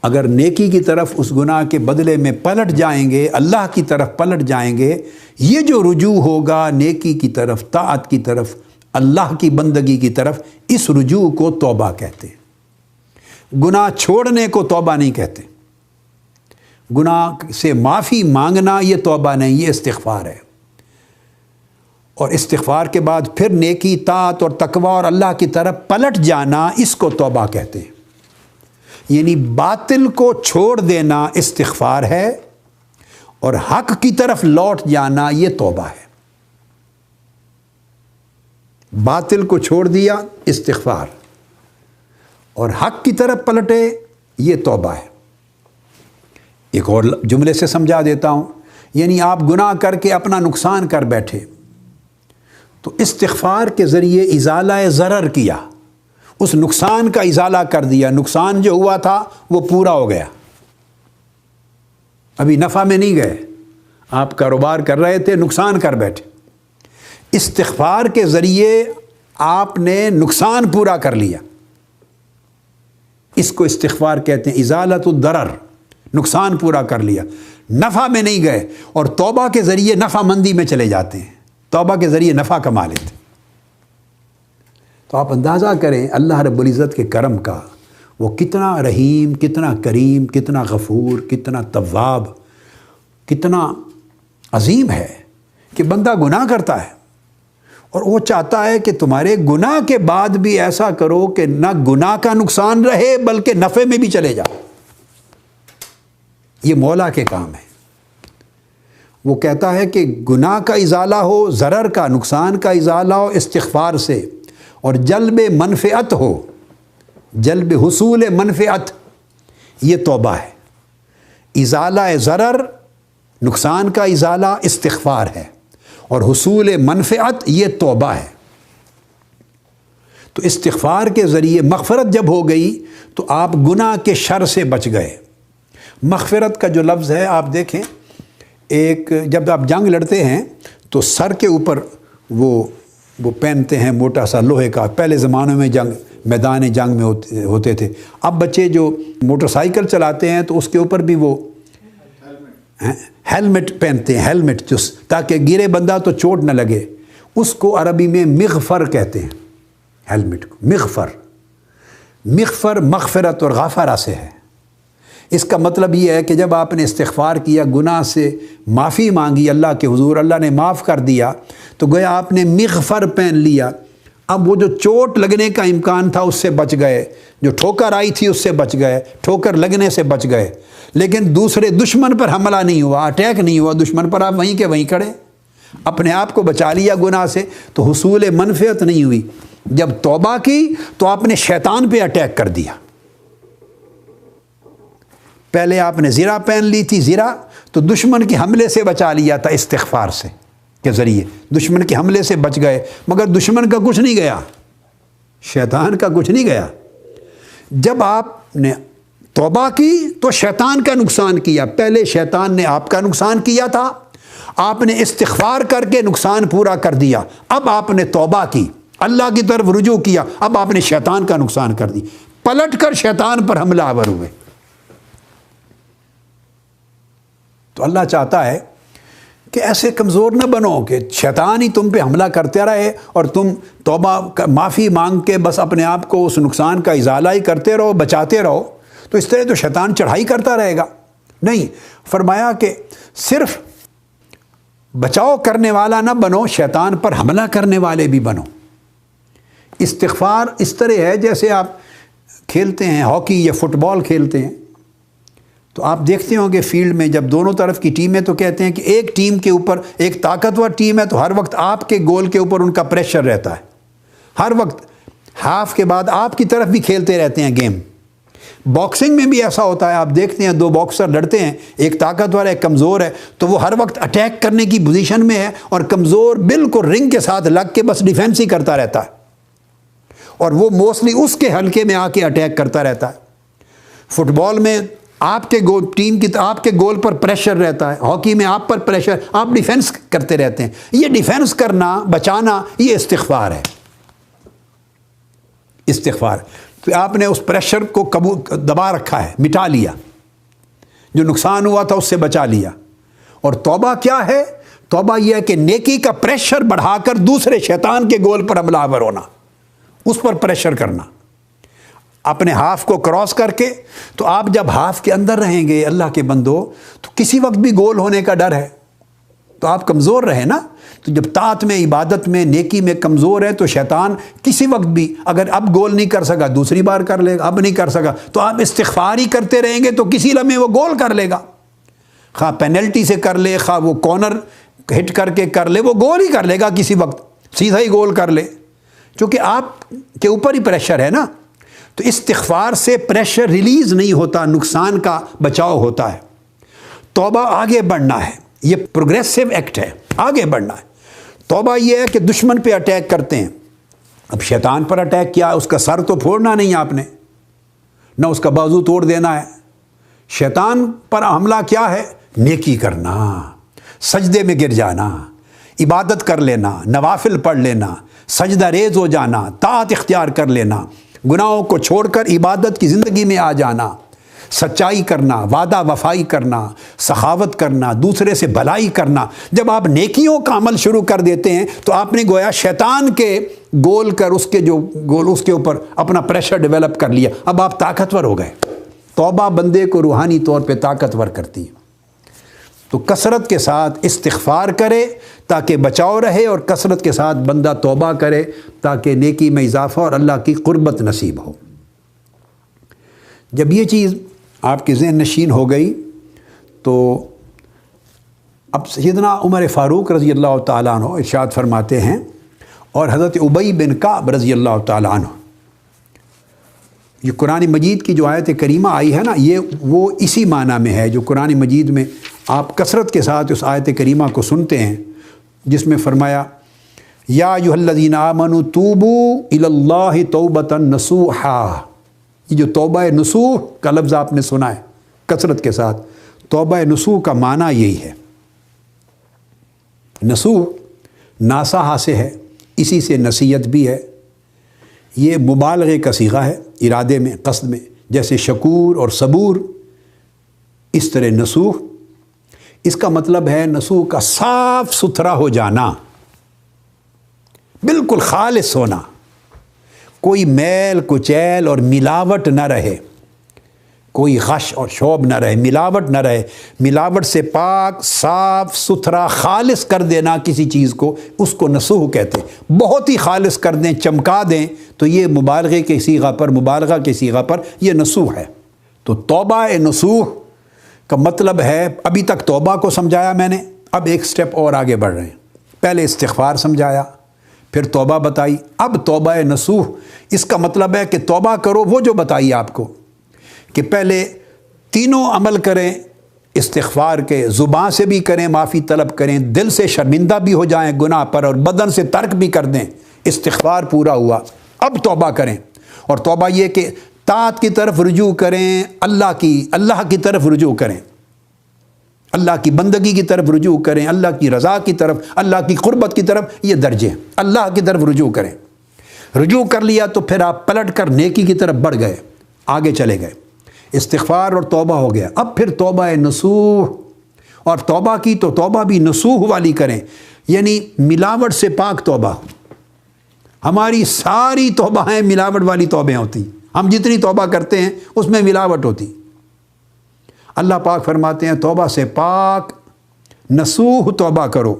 اگر نیکی کی طرف اس گناہ کے بدلے میں پلٹ جائیں گے، اللہ کی طرف پلٹ جائیں گے، یہ جو رجوع ہوگا نیکی کی طرف، طاعت کی طرف، اللہ کی بندگی کی طرف، اس رجوع کو توبہ کہتے ہیں۔ گناہ چھوڑنے کو توبہ نہیں کہتے، گناہ سے معافی مانگنا یہ توبہ نہیں، یہ استغفار ہے۔ اور استغفار کے بعد پھر نیکی، طاعت اور تقوی اور اللہ کی طرف پلٹ جانا، اس کو توبہ کہتے ہیں۔ یعنی باطل کو چھوڑ دینا استغفار ہے، اور حق کی طرف لوٹ جانا یہ توبہ ہے۔ باطل کو چھوڑ دیا استغفار، اور حق کی طرف پلٹے یہ توبہ ہے۔ ایک اور جملے سے سمجھا دیتا ہوں، یعنی آپ گناہ کر کے اپنا نقصان کر بیٹھے تو استغفار کے ذریعے ازالہ ضرر کیا، اس نقصان کا ازالہ کر دیا، نقصان جو ہوا تھا وہ پورا ہو گیا، ابھی نفع میں نہیں گئے، آپ کاروبار کر رہے تھے، نقصان کر بیٹھے، استغفار کے ذریعے آپ نے نقصان پورا کر لیا، اس کو استغفار کہتے ہیں، ازالۃ الضرر، نقصان پورا کر لیا، نفع میں نہیں گئے، اور توبہ کے ذریعے نفع مندی میں چلے جاتے ہیں، توبہ کے ذریعے نفع کما لیتے ہیں۔ تو آپ اندازہ کریں اللہ رب العزت کے کرم کا، وہ کتنا رحیم، کتنا کریم، کتنا غفور، کتنا تواب، کتنا عظیم ہے کہ بندہ گناہ کرتا ہے اور وہ چاہتا ہے کہ تمہارے گناہ کے بعد بھی ایسا کرو کہ نہ گناہ کا نقصان رہے بلکہ نفع میں بھی چلے جاؤ۔ یہ مولا کے کام ہے۔ وہ کہتا ہے کہ گناہ کا ازالہ ہو، ضرر کا، نقصان کا ازالہ ہو استغفار سے، اور جلب منفعت ہو، جلب حصول منفعت، یہ توبہ ہے۔ ازالہ ضرر، نقصان کا ازالہ استغفار ہے، اور حصول منفعت یہ توبہ ہے۔ تو استغفار کے ذریعے مغفرت جب ہو گئی تو آپ گناہ کے شر سے بچ گئے۔ مغفرت کا جو لفظ ہے آپ دیکھیں، ایک جب آپ جنگ لڑتے ہیں تو سر کے اوپر وہ پہنتے ہیں موٹا سا لوہے کا، پہلے زمانوں میں میدان جنگ میں ہوتے تھے۔ اب بچے جو موٹر سائیکل چلاتے ہیں تو اس کے اوپر بھی وہ ہیلمٹ پہنتے ہیں، ہیلمٹ تاکہ گرے بندہ تو چوٹ نہ لگے، اس کو عربی میں مغفر کہتے ہیں، ہیلمٹ کو مغفر۔ مغفر مغفرت اور غافرہ سے ہے۔ اس کا مطلب یہ ہے کہ جب آپ نے استغفار کیا، گناہ سے معافی مانگی اللہ کے حضور، اللہ نے معاف کر دیا، تو گویا آپ نے مغفر پہن لیا۔ اب وہ جو چوٹ لگنے کا امکان تھا اس سے بچ گئے، جو ٹھوکر آئی تھی اس سے بچ گئے، ٹھوکر لگنے سے بچ گئے، لیکن دوسرے دشمن پر حملہ نہیں ہوا، اٹیک نہیں ہوا دشمن پر، آپ وہیں کے وہیں کھڑے، اپنے آپ کو بچا لیا گناہ سے، تو حصول منفعت نہیں ہوئی۔ جب توبہ کی تو آپ نے شیطان پہ اٹیک کر دیا۔ پہلے آپ نے زرہ پہن لی تھی، زرہ تو دشمن کے حملے سے بچا لیا تھا استغفار سے کے ذریعے، دشمن کے حملے سے بچ گئے، مگر دشمن کا کچھ نہیں گیا، شیطان کا کچھ نہیں گیا۔ جب آپ نے توبہ کی تو شیطان کا نقصان کیا، پہلے شیطان نے آپ کا نقصان کیا تھا، آپ نے استغفار کر کے نقصان پورا کر دیا، اب آپ نے توبہ کی، اللہ کی طرف رجوع کیا، اب آپ نے شیطان کا نقصان کر دی، پلٹ کر شیطان پر حملہ آور ہوئے۔ تو اللہ چاہتا ہے کہ ایسے کمزور نہ بنو کہ شیطان ہی تم پہ حملہ کرتے رہے اور تم توبہ معافی مانگ کے بس اپنے آپ کو اس نقصان کا ازالہ ہی کرتے رہو، بچاتے رہو، تو اس طرح تو شیطان چڑھائی کرتا رہے گا۔ نہیں، فرمایا کہ صرف بچاؤ کرنے والا نہ بنو، شیطان پر حملہ کرنے والے بھی بنو۔ استغفار اس طرح ہے جیسے آپ کھیلتے ہیں ہاکی یا فٹ بال کھیلتے ہیں، تو آپ دیکھتے ہوں کہ فیلڈ میں جب دونوں طرف کی ٹیمیں، تو کہتے ہیں کہ ایک ٹیم کے اوپر، ایک طاقتور ٹیم ہے تو ہر وقت آپ کے گول کے اوپر ان کا پریشر رہتا ہے، ہر وقت ہاف کے بعد آپ کی طرف بھی کھیلتے رہتے ہیں گیم۔ باکسنگ میں بھی ایسا ہوتا ہے، آپ دیکھتے ہیں دو باکسر لڑتے ہیں، ایک طاقتور ہے ایک کمزور ہے، تو وہ ہر وقت اٹیک کرنے کی پوزیشن میں ہے اور کمزور بالکل رنگ کے ساتھ لگ کے بس ڈیفینس ہی کرتا رہتا ہے، اور وہ موسٹلی اس کے حلقے میں آ کے اٹیک کرتا رہتا ہے۔ فٹ بال میں آپ کے گول، ٹیم کی آپ کے گول پر پریشر رہتا ہے، ہاکی میں آپ پر پریشر، آپ ڈیفینس کرتے رہتے ہیں۔ یہ ڈیفینس کرنا، بچانا، یہ استغفار ہے، استغفار. تو آپ نے اس پریشر کو دبا رکھا ہے، مٹا لیا، جو نقصان ہوا تھا اس سے بچا لیا. اور توبہ کیا ہے؟ توبہ یہ ہے کہ نیکی کا پریشر بڑھا کر دوسرے شیطان کے گول پر حملہ آور ہونا، اس پر پریشر کرنا اپنے ہاف کو کراس کر کے. تو آپ جب ہاف کے اندر رہیں گے اللہ کے بندو، تو کسی وقت بھی گول ہونے کا ڈر ہے، تو آپ کمزور رہے نا. تو جب طاعت میں، عبادت میں، نیکی میں کمزور ہے تو شیطان کسی وقت بھی، اگر اب گول نہیں کر سکا دوسری بار کر لے گا، اب نہیں کر سکا تو آپ استغفار ہی کرتے رہیں گے تو کسی لمحے وہ گول کر لے گا. خواہ پینلٹی سے کر لے، خواہ وہ کارنر ہٹ کر کے کر لے، وہ گول ہی کر لے گا کسی وقت، سیدھا ہی گول کر لے، چونکہ آپ کے اوپر ہی پریشر ہے نا. تو استغفار سے پریشر ریلیز نہیں ہوتا، نقصان کا بچاؤ ہوتا ہے. توبہ آگے بڑھنا ہے، یہ پروگریسو ایکٹ ہے، آگے بڑھنا ہے. توبہ یہ ہے کہ دشمن پہ اٹیک کرتے ہیں. اب شیطان پر اٹیک کیا، اس کا سر تو پھوڑنا نہیں آپ نے، نہ اس کا بازو توڑ دینا ہے. شیطان پر حملہ کیا ہے؟ نیکی کرنا، سجدے میں گر جانا، عبادت کر لینا، نوافل پڑھ لینا، سجدہ ریز ہو جانا، طاعت اختیار کر لینا، گناہوں کو چھوڑ کر عبادت کی زندگی میں آ جانا، سچائی کرنا، وعدہ وفائی کرنا، سخاوت کرنا، دوسرے سے بھلائی کرنا. جب آپ نیکیوں کا عمل شروع کر دیتے ہیں تو آپ نے گویا شیطان کے گول کر اس کے جو گول اس کے اوپر اپنا پریشر ڈیولپ کر لیا. اب آپ طاقتور ہو گئے. توبہ بندے کو روحانی طور پہ طاقتور کرتی ہے. تو کثرت کے ساتھ استغفار کرے تاکہ بچاؤ رہے، اور کثرت کے ساتھ بندہ توبہ کرے تاکہ نیکی میں اضافہ اور اللہ کی قربت نصیب ہو. جب یہ چیز آپ کے ذہن نشین ہو گئی تو اب سیدنا عمر فاروق رضی اللہ تعالیٰ عنہ ارشاد فرماتے ہیں، اور حضرت ابی بن کعب رضی اللہ تعالیٰ عنہ، یہ قرآن مجید کی جو آیت کریمہ آئی ہے نا، یہ وہ اسی معنی میں ہے جو قرآن مجید میں آپ کثرت کے ساتھ اس آیت کریمہ کو سنتے ہیں، جس میں فرمایا یا ایھا الذین آمنوا توبوا الی اللہ توبۃ نصوحا. یہ جو توبہ نصوح کا لفظ آپ نے سنا ہے کثرت کے ساتھ، توبہ نصوح کا معنی یہی ہے. نصوح ناصحہ سے ہے، اسی سے نصیحت بھی ہے. یہ مبالغے کا صیغہ ہے ارادے میں، قصد میں، جیسے شکور اور صبور، اس طرح نصوح. اس کا مطلب ہے نصوح کا صاف ستھرا ہو جانا، بالکل خالص ہونا، کوئی میل کچیل اور ملاوٹ نہ رہے، کوئی غش اور شوب نہ رہے، ملاوٹ نہ رہے. ملاوٹ سے پاک، صاف ستھرا، خالص کر دینا کسی چیز کو، اس کو نصوح کہتے ہیں. بہت ہی خالص کر دیں، چمکا دیں، تو یہ مبالغے کے صیغہ پر، مبالغہ کے صیغہ پر یہ نصوح ہے. تو توبہ نصوح کا مطلب ہے، ابھی تک توبہ کو سمجھایا میں نے، اب ایک سٹیپ اور آگے بڑھ رہے ہیں. پہلے استغفار سمجھایا، پھر توبہ بتائی، اب توبہ نصوح. اس کا مطلب ہے کہ توبہ کرو وہ جو بتائی آپ کو، کہ پہلے تینوں عمل کریں استغفار کے، زبان سے بھی کریں، معافی طلب کریں، دل سے شرمندہ بھی ہو جائیں گناہ پر، اور بدن سے ترک بھی کر دیں. استغفار پورا ہوا، اب توبہ کریں. اور توبہ یہ کہ طاعت کی طرف رجوع کریں، اللہ کی طرف رجوع کریں، اللہ کی بندگی کی طرف رجوع کریں، اللہ کی رضا کی طرف، اللہ کی قربت کی طرف. یہ درجے ہیں، اللہ کی طرف رجوع کریں. رجوع کر لیا تو پھر آپ پلٹ کر نیکی کی طرف بڑھ گئے، آگے چلے گئے. استغفار اور توبہ ہو گیا. اب پھر توبہ نصوح، اور توبہ کی تو توبہ بھی نصوح والی کریں، یعنی ملاوٹ سے پاک توبہ. ہماری ساری توبہ ملاوٹ والی توبیں ہوتی، ہم جتنی توبہ کرتے ہیں اس میں ملاوٹ ہوتی. اللہ پاک فرماتے ہیں توبہ سے پاک نصوح توبہ کرو.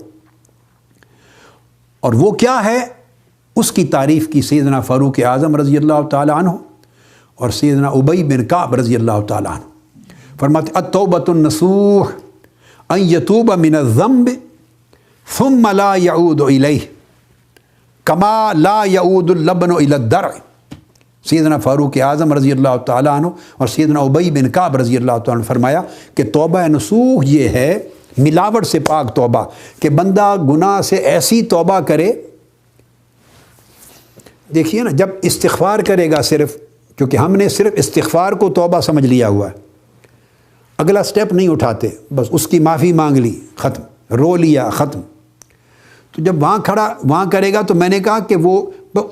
اور وہ کیا ہے، اس کی تعریف کی سیدنا فاروق اعظم رضی اللہ تعالیٰ عنہ اور سیدنا ابی بن کعب رضی اللہ تعالیٰ عنہ. فرماتے التوبۃ النصوح ان یتوب من الذنب ثم لا يعود الیہ کما لا يعود اللبن الی الدرع. سیدنا فاروق اعظم رضی اللہ تعالیٰ عنہ اور سیدنا ابی بن کعب رضی اللہ تعالیٰ عنہ فرمایا کہ توبہ نصوح یہ ہے ملاوٹ سے پاک توبہ، کہ بندہ گناہ سے ایسی توبہ کرے. دیکھیے نا، جب استغفار کرے گا صرف، کیونکہ ہم نے صرف استغفار کو توبہ سمجھ لیا ہوا ہے، اگلا سٹیپ نہیں اٹھاتے، بس اس کی معافی مانگ لی، ختم، رو لیا، ختم. تو جب وہاں کرے گا تو میں نے کہا کہ وہ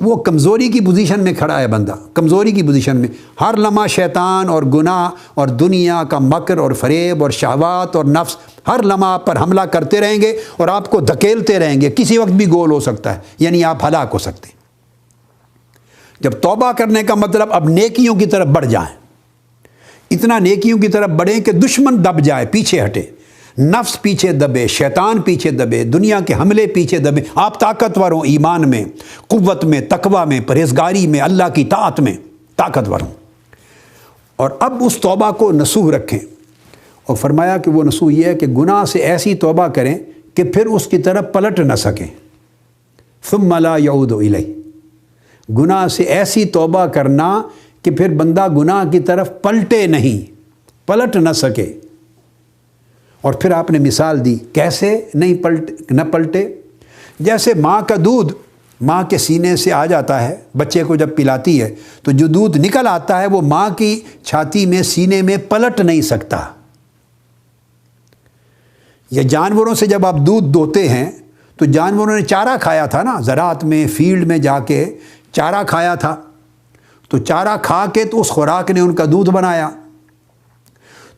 وہ کمزوری کی پوزیشن میں کھڑا ہے بندہ، کمزوری کی پوزیشن میں، ہر لمحہ شیطان اور گناہ اور دنیا کا مکر اور فریب اور شہوات اور نفس ہر لمحہ آپ پر حملہ کرتے رہیں گے اور آپ کو دھکیلتے رہیں گے، کسی وقت بھی گول ہو سکتا ہے، یعنی آپ ہلاک ہو سکتے ہیں۔ جب توبہ کرنے کا مطلب اب نیکیوں کی طرف بڑھ جائیں، اتنا نیکیوں کی طرف بڑھیں کہ دشمن دب جائے، پیچھے ہٹے، نفس پیچھے دبے، شیطان پیچھے دبے، دنیا کے حملے پیچھے دبے، آپ طاقتور ہوں، ایمان میں، قوت میں، تقوی میں، پرہیزگاری میں، اللہ کی طاعت میں طاقتور ہوں۔ اور اب اس توبہ کو نصوح رکھیں، اور فرمایا کہ وہ نصوح یہ ہے کہ گناہ سے ایسی توبہ کریں کہ پھر اس کی طرف پلٹ نہ سکیں، ثم لا یعود الیہ، گناہ سے ایسی توبہ کرنا کہ پھر بندہ گناہ کی طرف پلٹے نہیں، پلٹ نہ سکے۔ اور پھر آپ نے مثال دی، کیسے نہ پلٹے؟ جیسے ماں کا دودھ ماں کے سینے سے آ جاتا ہے، بچے کو جب پلاتی ہے تو جو دودھ نکل آتا ہے وہ ماں کی چھاتی میں، سینے میں پلٹ نہیں سکتا۔ یا جانوروں سے جب آپ دودھ دوتے ہیں تو جانوروں نے چارہ کھایا تھا نا، زراعت میں، فیلڈ میں جا کے چارہ کھایا تھا، تو چارہ کھا کے تو اس خوراک نے ان کا دودھ بنایا۔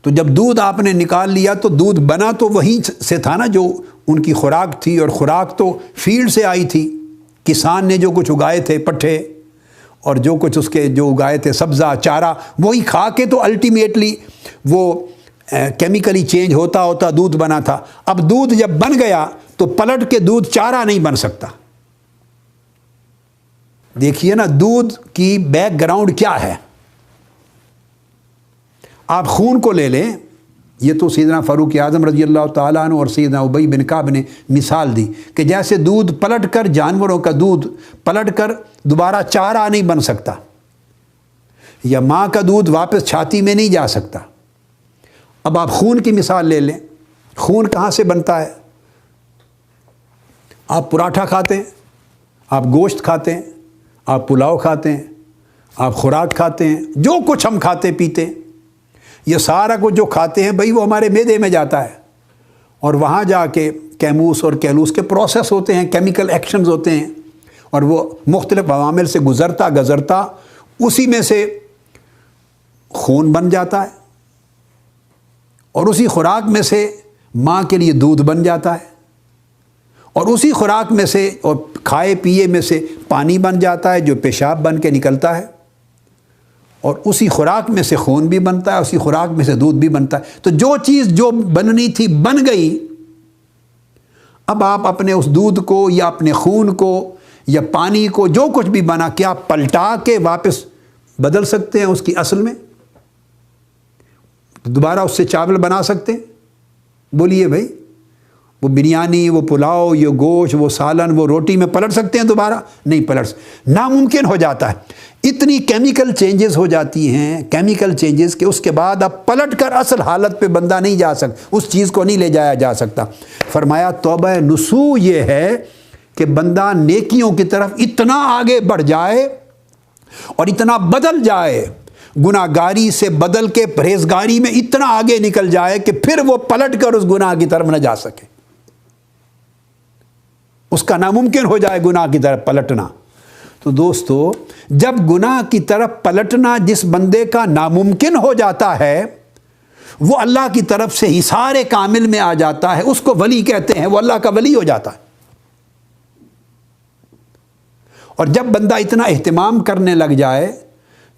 تو جب دودھ آپ نے نکال لیا تو دودھ بنا تو وہیں سے تھا نا جو ان کی خوراک تھی، اور خوراک تو فیلڈ سے آئی تھی، کسان نے جو کچھ اگائے تھے پٹھے اور جو کچھ اس کے جو اگائے تھے سبزہ چارہ، وہی کھا کے تو الٹیمیٹلی وہ کیمیکلی چینج ہوتا ہوتا دودھ بنا تھا۔ اب دودھ جب بن گیا تو پلٹ کے دودھ چارہ نہیں بن سکتا۔ دیکھیے نا دودھ کی بیک گراؤنڈ کیا ہے۔ آپ خون کو لے لیں، یہ تو سیدنا فاروق اعظم رضی اللہ تعالیٰ عنہ اور سیدنا ابی بن کعب نے مثال دی کہ جیسے دودھ پلٹ کر، جانوروں کا دودھ پلٹ کر دوبارہ چارہ نہیں بن سکتا، یا ماں کا دودھ واپس چھاتی میں نہیں جا سکتا۔ اب آپ خون کی مثال لے لیں، خون کہاں سے بنتا ہے؟ آپ پراٹھا کھاتے ہیں، آپ گوشت کھاتے ہیں، آپ پلاؤ کھاتے ہیں، آپ خوراک کھاتے ہیں، جو کچھ ہم کھاتے پیتے ہیں، یہ سارا کچھ جو کھاتے ہیں بھئی وہ ہمارے معدے میں جاتا ہے، اور وہاں جا کے کیموس اور کیلوس کے پروسیس ہوتے ہیں، کیمیکل ایکشنز ہوتے ہیں، اور وہ مختلف عوامل سے گزرتا گزرتا اسی میں سے خون بن جاتا ہے، اور اسی خوراک میں سے ماں کے لیے دودھ بن جاتا ہے، اور اسی خوراک میں سے اور کھائے پیے میں سے پانی بن جاتا ہے جو پیشاب بن کے نکلتا ہے، اور اسی خوراک میں سے خون بھی بنتا ہے، اسی خوراک میں سے دودھ بھی بنتا ہے۔ تو جو چیز جو بننی تھی بن گئی، اب آپ اپنے اس دودھ کو یا اپنے خون کو یا پانی کو جو کچھ بھی بنا، کیا پلٹا کے واپس بدل سکتے ہیں اس کی اصل میں؟ دوبارہ اس سے چاول بنا سکتے ہیں؟ بولیے بھائی، وہ بریانی، وہ پلاؤ، یہ گوشت، وہ سالن، وہ روٹی میں پلٹ سکتے ہیں دوبارہ؟ نہیں پلٹ سکتے، ناممکن ہو جاتا ہے۔ اتنی کیمیکل چینجز ہو جاتی ہیں، کیمیکل چینجز کہ اس کے بعد اب پلٹ کر اصل حالت پہ بندہ نہیں جا سکتا، اس چیز کو نہیں لے جایا جا سکتا۔ فرمایا توبہ نصوح یہ ہے کہ بندہ نیکیوں کی طرف اتنا آگے بڑھ جائے اور اتنا بدل جائے، گناہ گاری سے بدل کے پرہیزگاری میں اتنا آگے نکل جائے کہ پھر وہ پلٹ کر اس گناہ کی طرف نہ جا سکے، اس کا ناممکن ہو جائے گناہ کی طرف پلٹنا۔ تو دوستو، جب گناہ کی طرف پلٹنا جس بندے کا ناممکن ہو جاتا ہے، وہ اللہ کی طرف سے حصار کامل میں آ جاتا ہے، اس کو ولی کہتے ہیں، وہ اللہ کا ولی ہو جاتا ہے۔ اور جب بندہ اتنا اہتمام کرنے لگ جائے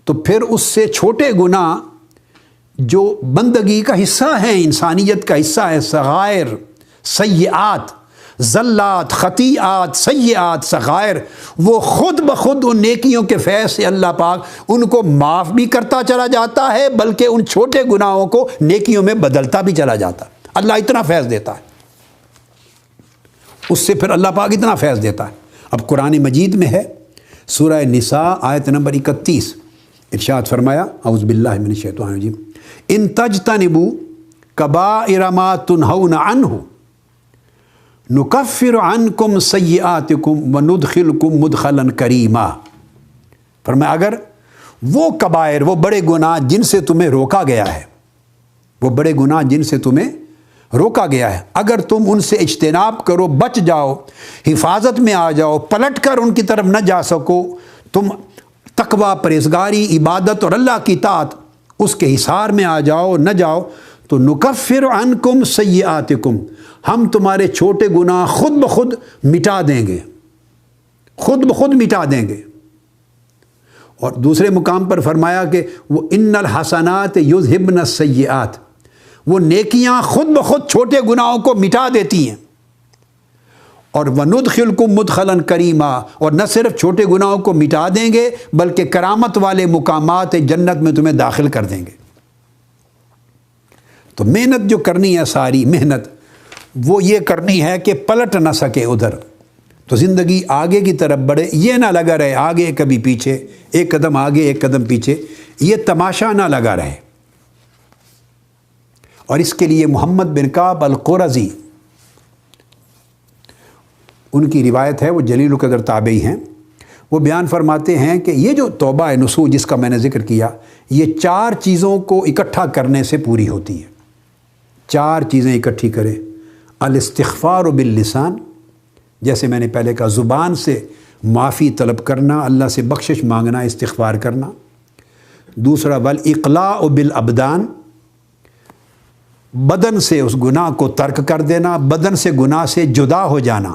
تو پھر اس سے چھوٹے گناہ جو بندگی کا حصہ ہیں، انسانیت کا حصہ ہے، صغائر، سیئات، زلات، خطیئات، سیئات، صغائر، وہ خود بخود ان نیکیوں کے فیض سے اللہ پاک ان کو معاف بھی کرتا چلا جاتا ہے، بلکہ ان چھوٹے گناہوں کو نیکیوں میں بدلتا بھی چلا جاتا ہے۔ اللہ اتنا فیض دیتا ہے، اس سے پھر اللہ پاک اتنا فیض دیتا ہے۔ اب قرآن مجید میں ہے، سورہ نساء آیت نمبر 31، ارشاد فرمایا، اعوذ باللہ من الشیطان الرجیم، ان تجتنبوا کبائر ما تنہون عنہ نکفر عنکم سیئاتکم وندخلکم مدخلا کریما۔ فرمایا اگر وہ کبائر، وہ بڑے گناہ جن سے تمہیں روکا گیا ہے، وہ بڑے گناہ جن سے تمہیں روکا گیا ہے۔ اگر تم ان سے اجتناب کرو، بچ جاؤ، حفاظت میں آ جاؤ، پلٹ کر ان کی طرف نہ جا سکو، تم تقوی، پرہیزگاری، عبادت اور اللہ کی اطاعت اس کے حصار میں آ جاؤ، نہ جاؤ، تو نکفر عنکم سیئاتکم، ہم تمہارے چھوٹے گناہ خود بخود مٹا دیں گے، خود بخود مٹا دیں گے۔ اور دوسرے مقام پر فرمایا کہ وہ ان الحسنات یذہبن السیئات، وہ نیکیاں خود بخود چھوٹے گناہوں کو مٹا دیتی ہیں۔ اور وندخلکم مدخلا کریما، اور نہ صرف چھوٹے گناہوں کو مٹا دیں گے بلکہ کرامت والے مقامات جنت میں تمہیں داخل کر دیں گے۔ تو محنت جو کرنی ہے، ساری محنت وہ یہ کرنی ہے کہ پلٹ نہ سکے ادھر، تو زندگی آگے کی طرف بڑھے، یہ نہ لگا رہے آگے کبھی پیچھے، ایک قدم آگے ایک قدم پیچھے، یہ تماشا نہ لگا رہے۔ اور اس کے لیے محمد بن کعب القرظی، ان کی روایت ہے، وہ جلیل القدر تابعی ہیں، وہ بیان فرماتے ہیں کہ یہ جو توبہ نصوح جس کا میں نے ذکر کیا، یہ 4 چیزوں کو اکٹھا کرنے سے پوری ہوتی ہے۔ 4 چیزیں اکٹھی کرے، الاستغفار باللسان، جیسے میں نے پہلے کہا، زبان سے معافی طلب کرنا، اللہ سے بخشش مانگنا، استغفار کرنا۔ دوسرا والاقلاع بالابدان، بدن سے اس گناہ کو ترک کر دینا، بدن سے گناہ سے جدا ہو جانا،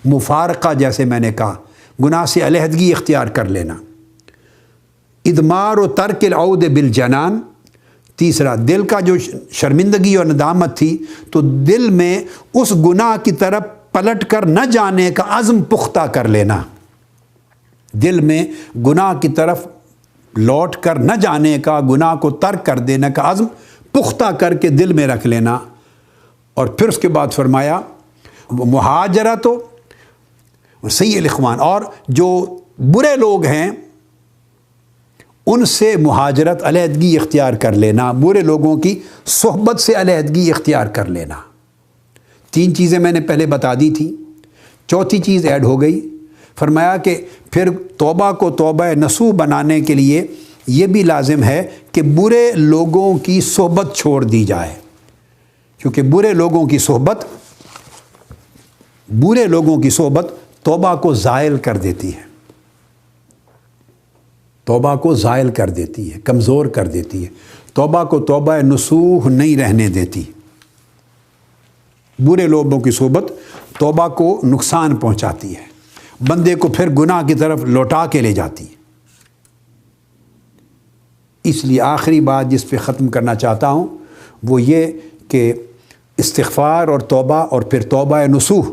مفارقہ جیسے میں نے کہا، گناہ سے علیحدگی اختیار کر لینا۔ ادمار و ترک العود بالجنان، تیسرا دل کا جو شرمندگی اور ندامت تھی تو دل میں اس گناہ کی طرف پلٹ کر نہ جانے کا عزم پختہ کر لینا، دل میں گناہ کی طرف لوٹ کر نہ جانے کا، گناہ کو ترک کر دینے کا عزم پختہ کر کے دل میں رکھ لینا۔ اور پھر اس کے بعد فرمایا مہاجرت و سیء الاخوان، اور جو برے لوگ ہیں ان سے مہاجرت، علیحدگی اختیار کر لینا، برے لوگوں کی صحبت سے علیحدگی اختیار کر لینا۔ 3 چیزیں میں نے پہلے بتا دی تھی، 4تھی چیز ایڈ ہو گئی۔ فرمایا کہ پھر توبہ کو توبہ نصوح بنانے کے لیے یہ بھی لازم ہے کہ برے لوگوں کی صحبت چھوڑ دی جائے، کیونکہ برے لوگوں کی صحبت توبہ کو زائل کر دیتی ہے، توبہ کو زائل کر دیتی ہے، کمزور کر دیتی ہے، توبہ کو توبہ نصوح نہیں رہنے دیتی۔ برے لوگوں کی صحبت توبہ کو نقصان پہنچاتی ہے، بندے کو پھر گناہ کی طرف لوٹا کے لے جاتی ہے۔ اس لیے آخری بات جس پہ ختم کرنا چاہتا ہوں وہ یہ کہ استغفار اور توبہ اور پھر توبہ نصوح،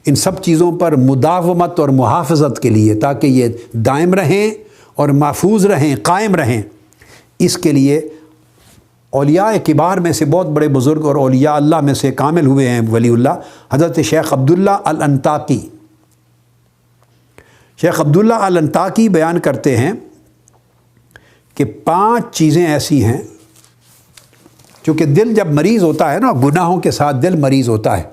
ان سب چیزوں پر مداومت اور محافظت کے لیے، تاکہ یہ دائم رہیں اور محفوظ رہیں، قائم رہیں، اس کے لیے اولیاء کبار میں سے بہت بڑے بزرگ اور اولیاء اللہ میں سے کامل ہوئے ہیں ولی اللہ، حضرت شیخ عبداللہ الانطاکی۔ شیخ عبداللہ الانطاکی بیان کرتے ہیں کہ 5 چیزیں ایسی ہیں، چونکہ دل جب مریض ہوتا ہے نا، گناہوں کے ساتھ دل مریض ہوتا ہے،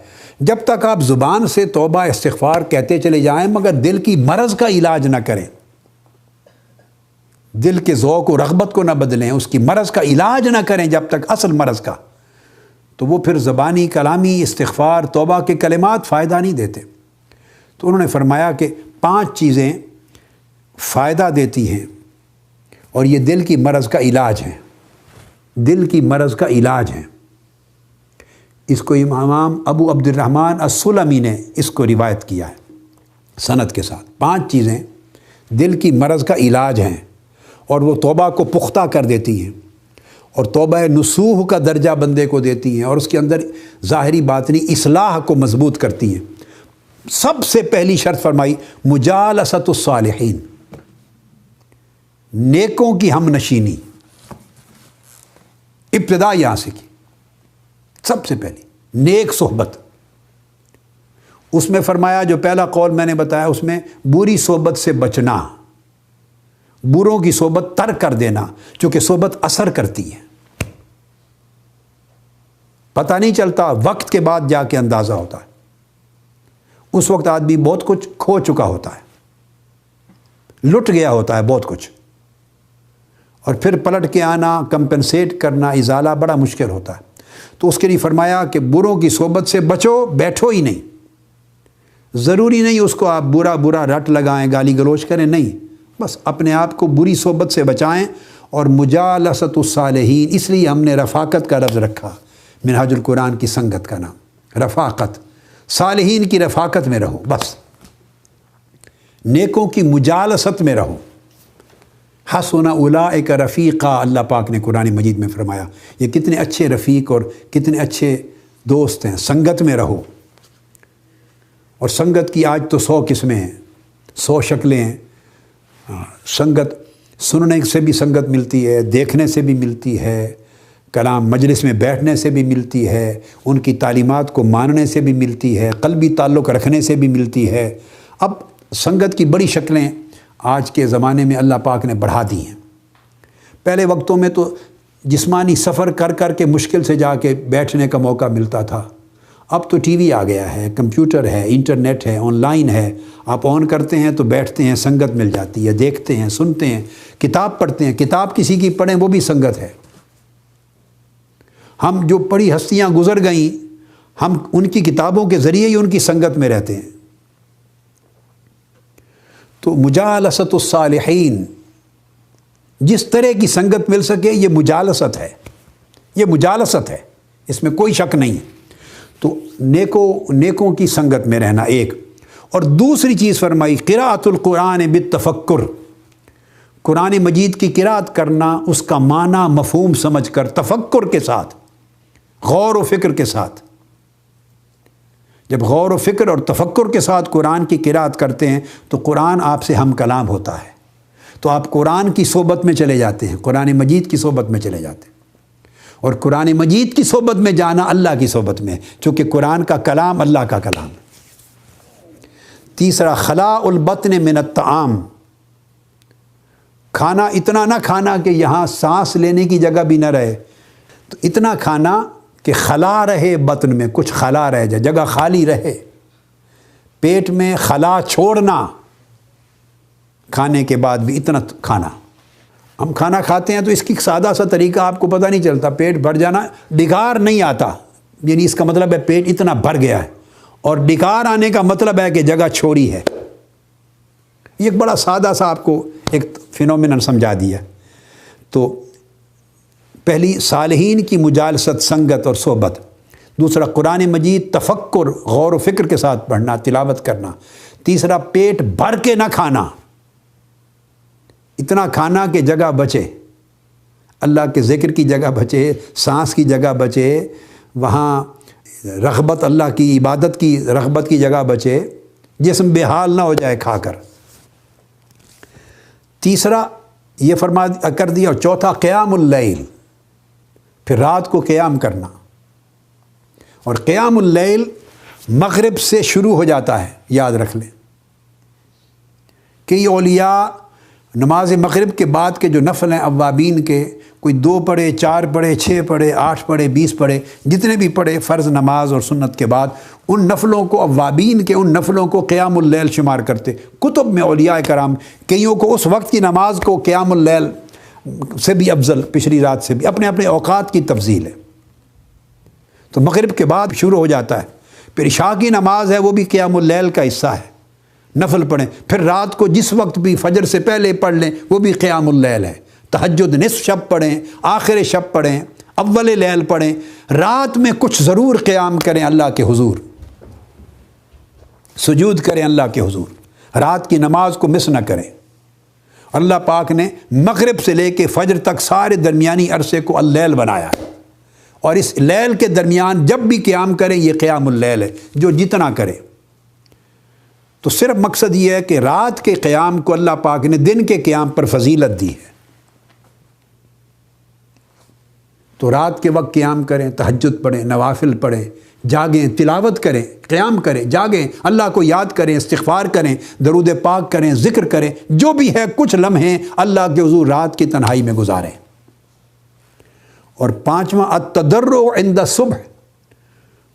جب تک آپ زبان سے توبہ استغفار کہتے چلے جائیں مگر دل کی مرض کا علاج نہ کریں، دل کے ذوق و رغبت کو نہ بدلیں، اس کی مرض کا علاج نہ کریں جب تک اصل مرض کا، تو وہ پھر زبانی کلامی استغفار توبہ کے کلمات فائدہ نہیں دیتے۔ تو انہوں نے فرمایا کہ 5 چیزیں فائدہ دیتی ہیں اور یہ دل کی مرض کا علاج ہے، دل کی مرض کا علاج ہے۔ اس کو امام ابو عبد الرحمن السلمی نے اس کو روایت کیا ہے سند کے ساتھ۔ 5 چیزیں دل کی مرض کا علاج ہیں اور وہ توبہ کو پختہ کر دیتی ہیں اور توبہ نصوح کا درجہ بندے کو دیتی ہیں اور اس کے اندر ظاہری باطنی اصلاح کو مضبوط کرتی ہیں۔ سب سے پہلی شرط فرمائی مجالست الصالحین، نیکوں کی ہم نشینی، ابتدا یہاں سے کی، سب سے پہلی نیک صحبت۔ اس میں فرمایا جو پہلا قول میں نے بتایا، اس میں بری صحبت سے بچنا، بروں کی صحبت ترک کر دینا، چونکہ صحبت اثر کرتی ہے، پتہ نہیں چلتا، وقت کے بعد جا کے اندازہ ہوتا ہے، اس وقت آدمی بہت کچھ کھو چکا ہوتا ہے، لٹ گیا ہوتا ہے بہت کچھ، اور پھر پلٹ کے آنا، کمپنسیٹ کرنا، ازالہ بڑا مشکل ہوتا ہے۔ تو اس کے لیے فرمایا کہ بروں کی صحبت سے بچو، بیٹھو ہی نہیں۔ ضروری نہیں اس کو آپ برا رٹ لگائیں، گالی گلوچ کریں، نہیں، بس اپنے آپ کو بری صحبت سے بچائیں۔ اور مجالست الصالحین، اس لیے ہم نے رفاقت کا لفظ رکھا، منہاج القرآن کی سنگت کا نام رفاقت، صالحین کی رفاقت میں رہو، بس نیکوں کی مجالست میں رہو۔ حسن اولئک رفیقا، اللہ پاک نے قرآن مجید میں فرمایا، یہ کتنے اچھے رفیق اور کتنے اچھے دوست ہیں، سنگت میں رہو۔ اور سنگت کی آج تو 100 قسمیں ہیں، 100 شکلیں ہیں۔ سنگت سننے سے بھی سنگت ملتی ہے، دیکھنے سے بھی ملتی ہے، کلام مجلس میں بیٹھنے سے بھی ملتی ہے، ان کی تعلیمات کو ماننے سے بھی ملتی ہے، قلبی تعلق رکھنے سے بھی ملتی ہے۔ اب سنگت کی بڑی شکلیں آج کے زمانے میں اللہ پاک نے بڑھا دی ہیں۔ پہلے وقتوں میں تو جسمانی سفر کر کر کے مشکل سے جا کے بیٹھنے کا موقع ملتا تھا، اب تو ٹی وی آ گیا ہے، کمپیوٹر ہے، انٹرنیٹ ہے، آن لائن ہے، آپ آن کرتے ہیں تو بیٹھتے ہیں، سنگت مل جاتی ہے، دیکھتے ہیں، سنتے ہیں، کتاب پڑھتے ہیں، کتاب کسی کی پڑھیں وہ بھی سنگت ہے۔ ہم جو بڑی ہستیاں گزر گئیں، ہم ان کی کتابوں کے ذریعے ہی ان کی سنگت میں رہتے ہیں۔ تو مجالست الصالحین، جس طرح کی سنگت مل سکے یہ مجالست ہے، یہ مجالست ہے، اس میں کوئی شک نہیں ہے۔ تو نیکوں کی سنگت میں رہنا ایک، اور دوسری چیز فرمائی قراءۃ القرآن بالتفکر، قرآن مجید کی قراءت کرنا، اس کا معنی مفہوم سمجھ کر تفکر کے ساتھ، غور و فکر کے ساتھ۔ جب غور و فکر اور تفکر کے ساتھ قرآن کی قراءت کرتے ہیں تو قرآن آپ سے ہم کلام ہوتا ہے، تو آپ قرآن کی صحبت میں چلے جاتے ہیں، قرآن مجید کی صحبت میں چلے جاتے ہیں۔ اور قرآن مجید کی صحبت میں جانا اللہ کی صحبت میں، چونکہ قرآن کا کلام اللہ کا کلام ہے۔ تیسرا خلاء البطن من الطعام، کھانا اتنا نہ کھانا کہ یہاں سانس لینے کی جگہ بھی نہ رہے، تو اتنا کھانا کہ خلا رہے، بطن میں کچھ خلا رہ جائے، جگہ خالی رہے، پیٹ میں خلا چھوڑنا، کھانے کے بعد بھی اتنا کھانا۔ ہم کھانا کھاتے ہیں تو اس کی سادہ سا طریقہ آپ کو پتہ نہیں چلتا، پیٹ بھر جانا، ڈگار نہیں آتا، یعنی اس کا مطلب ہے پیٹ اتنا بھر گیا ہے، اور ڈگار آنے کا مطلب ہے کہ جگہ چھوڑی ہے۔ یہ ایک بڑا سادہ سا آپ کو ایک فینومینن سمجھا دیا۔ تو پہلی صالحین کی مجالست، سنگت اور صحبت، دوسرا قرآن مجید تفکر، غور و فکر کے ساتھ پڑھنا، تلاوت کرنا، تیسرا پیٹ بھر کے نہ کھانا، اتنا کھانا کہ جگہ بچے، اللہ کے ذکر کی جگہ بچے، سانس کی جگہ بچے، وہاں رغبت، اللہ کی عبادت کی رغبت کی جگہ بچے، جسم بے حال نہ ہو جائے کھا کر۔ تیسرا یہ فرما کر دیا، اور چوتھا قیام اللیل، پھر رات کو قیام کرنا۔ اور قیام اللیل مغرب سے شروع ہو جاتا ہے، یاد رکھ لیں۔ کئی اولیاء نماز مغرب کے بعد کے جو نفل ہیں اوابین کے، کوئی 2 پڑھے، 4 پڑھے، 6 پڑھے، 8 پڑھے، 20 پڑھے، جتنے بھی پڑھے فرض نماز اور سنت کے بعد، ان نفلوں کو، اوابین کے ان نفلوں کو قیام اللیل شمار کرتے۔ کتب میں اولیاء کرام کئیوں کو اس وقت کی نماز کو قیام اللیل سے بھی افضل، پچھلی رات سے بھی، اپنے اپنے اوقات کی تفضیل ہے۔ تو مغرب کے بعد شروع ہو جاتا ہے، پھر عشاء کی نماز ہے، وہ بھی قیام اللیل کا حصہ ہے، نفل پڑھیں، پھر رات کو جس وقت بھی فجر سے پہلے پڑھ لیں، وہ بھی قیام اللیل ہے۔ تہجد نصف شب پڑھیں، آخر شب پڑھیں، اول لیل پڑھیں، رات میں کچھ ضرور قیام کریں اللہ کے حضور، سجود کریں اللہ کے حضور، رات کی نماز کو مس نہ کریں۔ اللہ پاک نے مغرب سے لے کے فجر تک سارے درمیانی عرصے کو اللیل بنایا ہے، اور اس لیل کے درمیان جب بھی قیام کریں یہ قیام اللیل ہے، جو جتنا کرے۔ تو صرف مقصد یہ ہے کہ رات کے قیام کو اللہ پاک نے دن کے قیام پر فضیلت دی ہے، تو رات کے وقت قیام کریں، تہجد پڑھیں، نوافل پڑھیں، جاگیں، تلاوت کریں، قیام کریں، جاگیں، اللہ کو یاد کریں، استغفار کریں، درود پاک کریں، ذکر کریں، جو بھی ہے کچھ لمحے اللہ کے حضور رات کی تنہائی میں گزاریں۔ اور 5واں التضرع عند الصبح،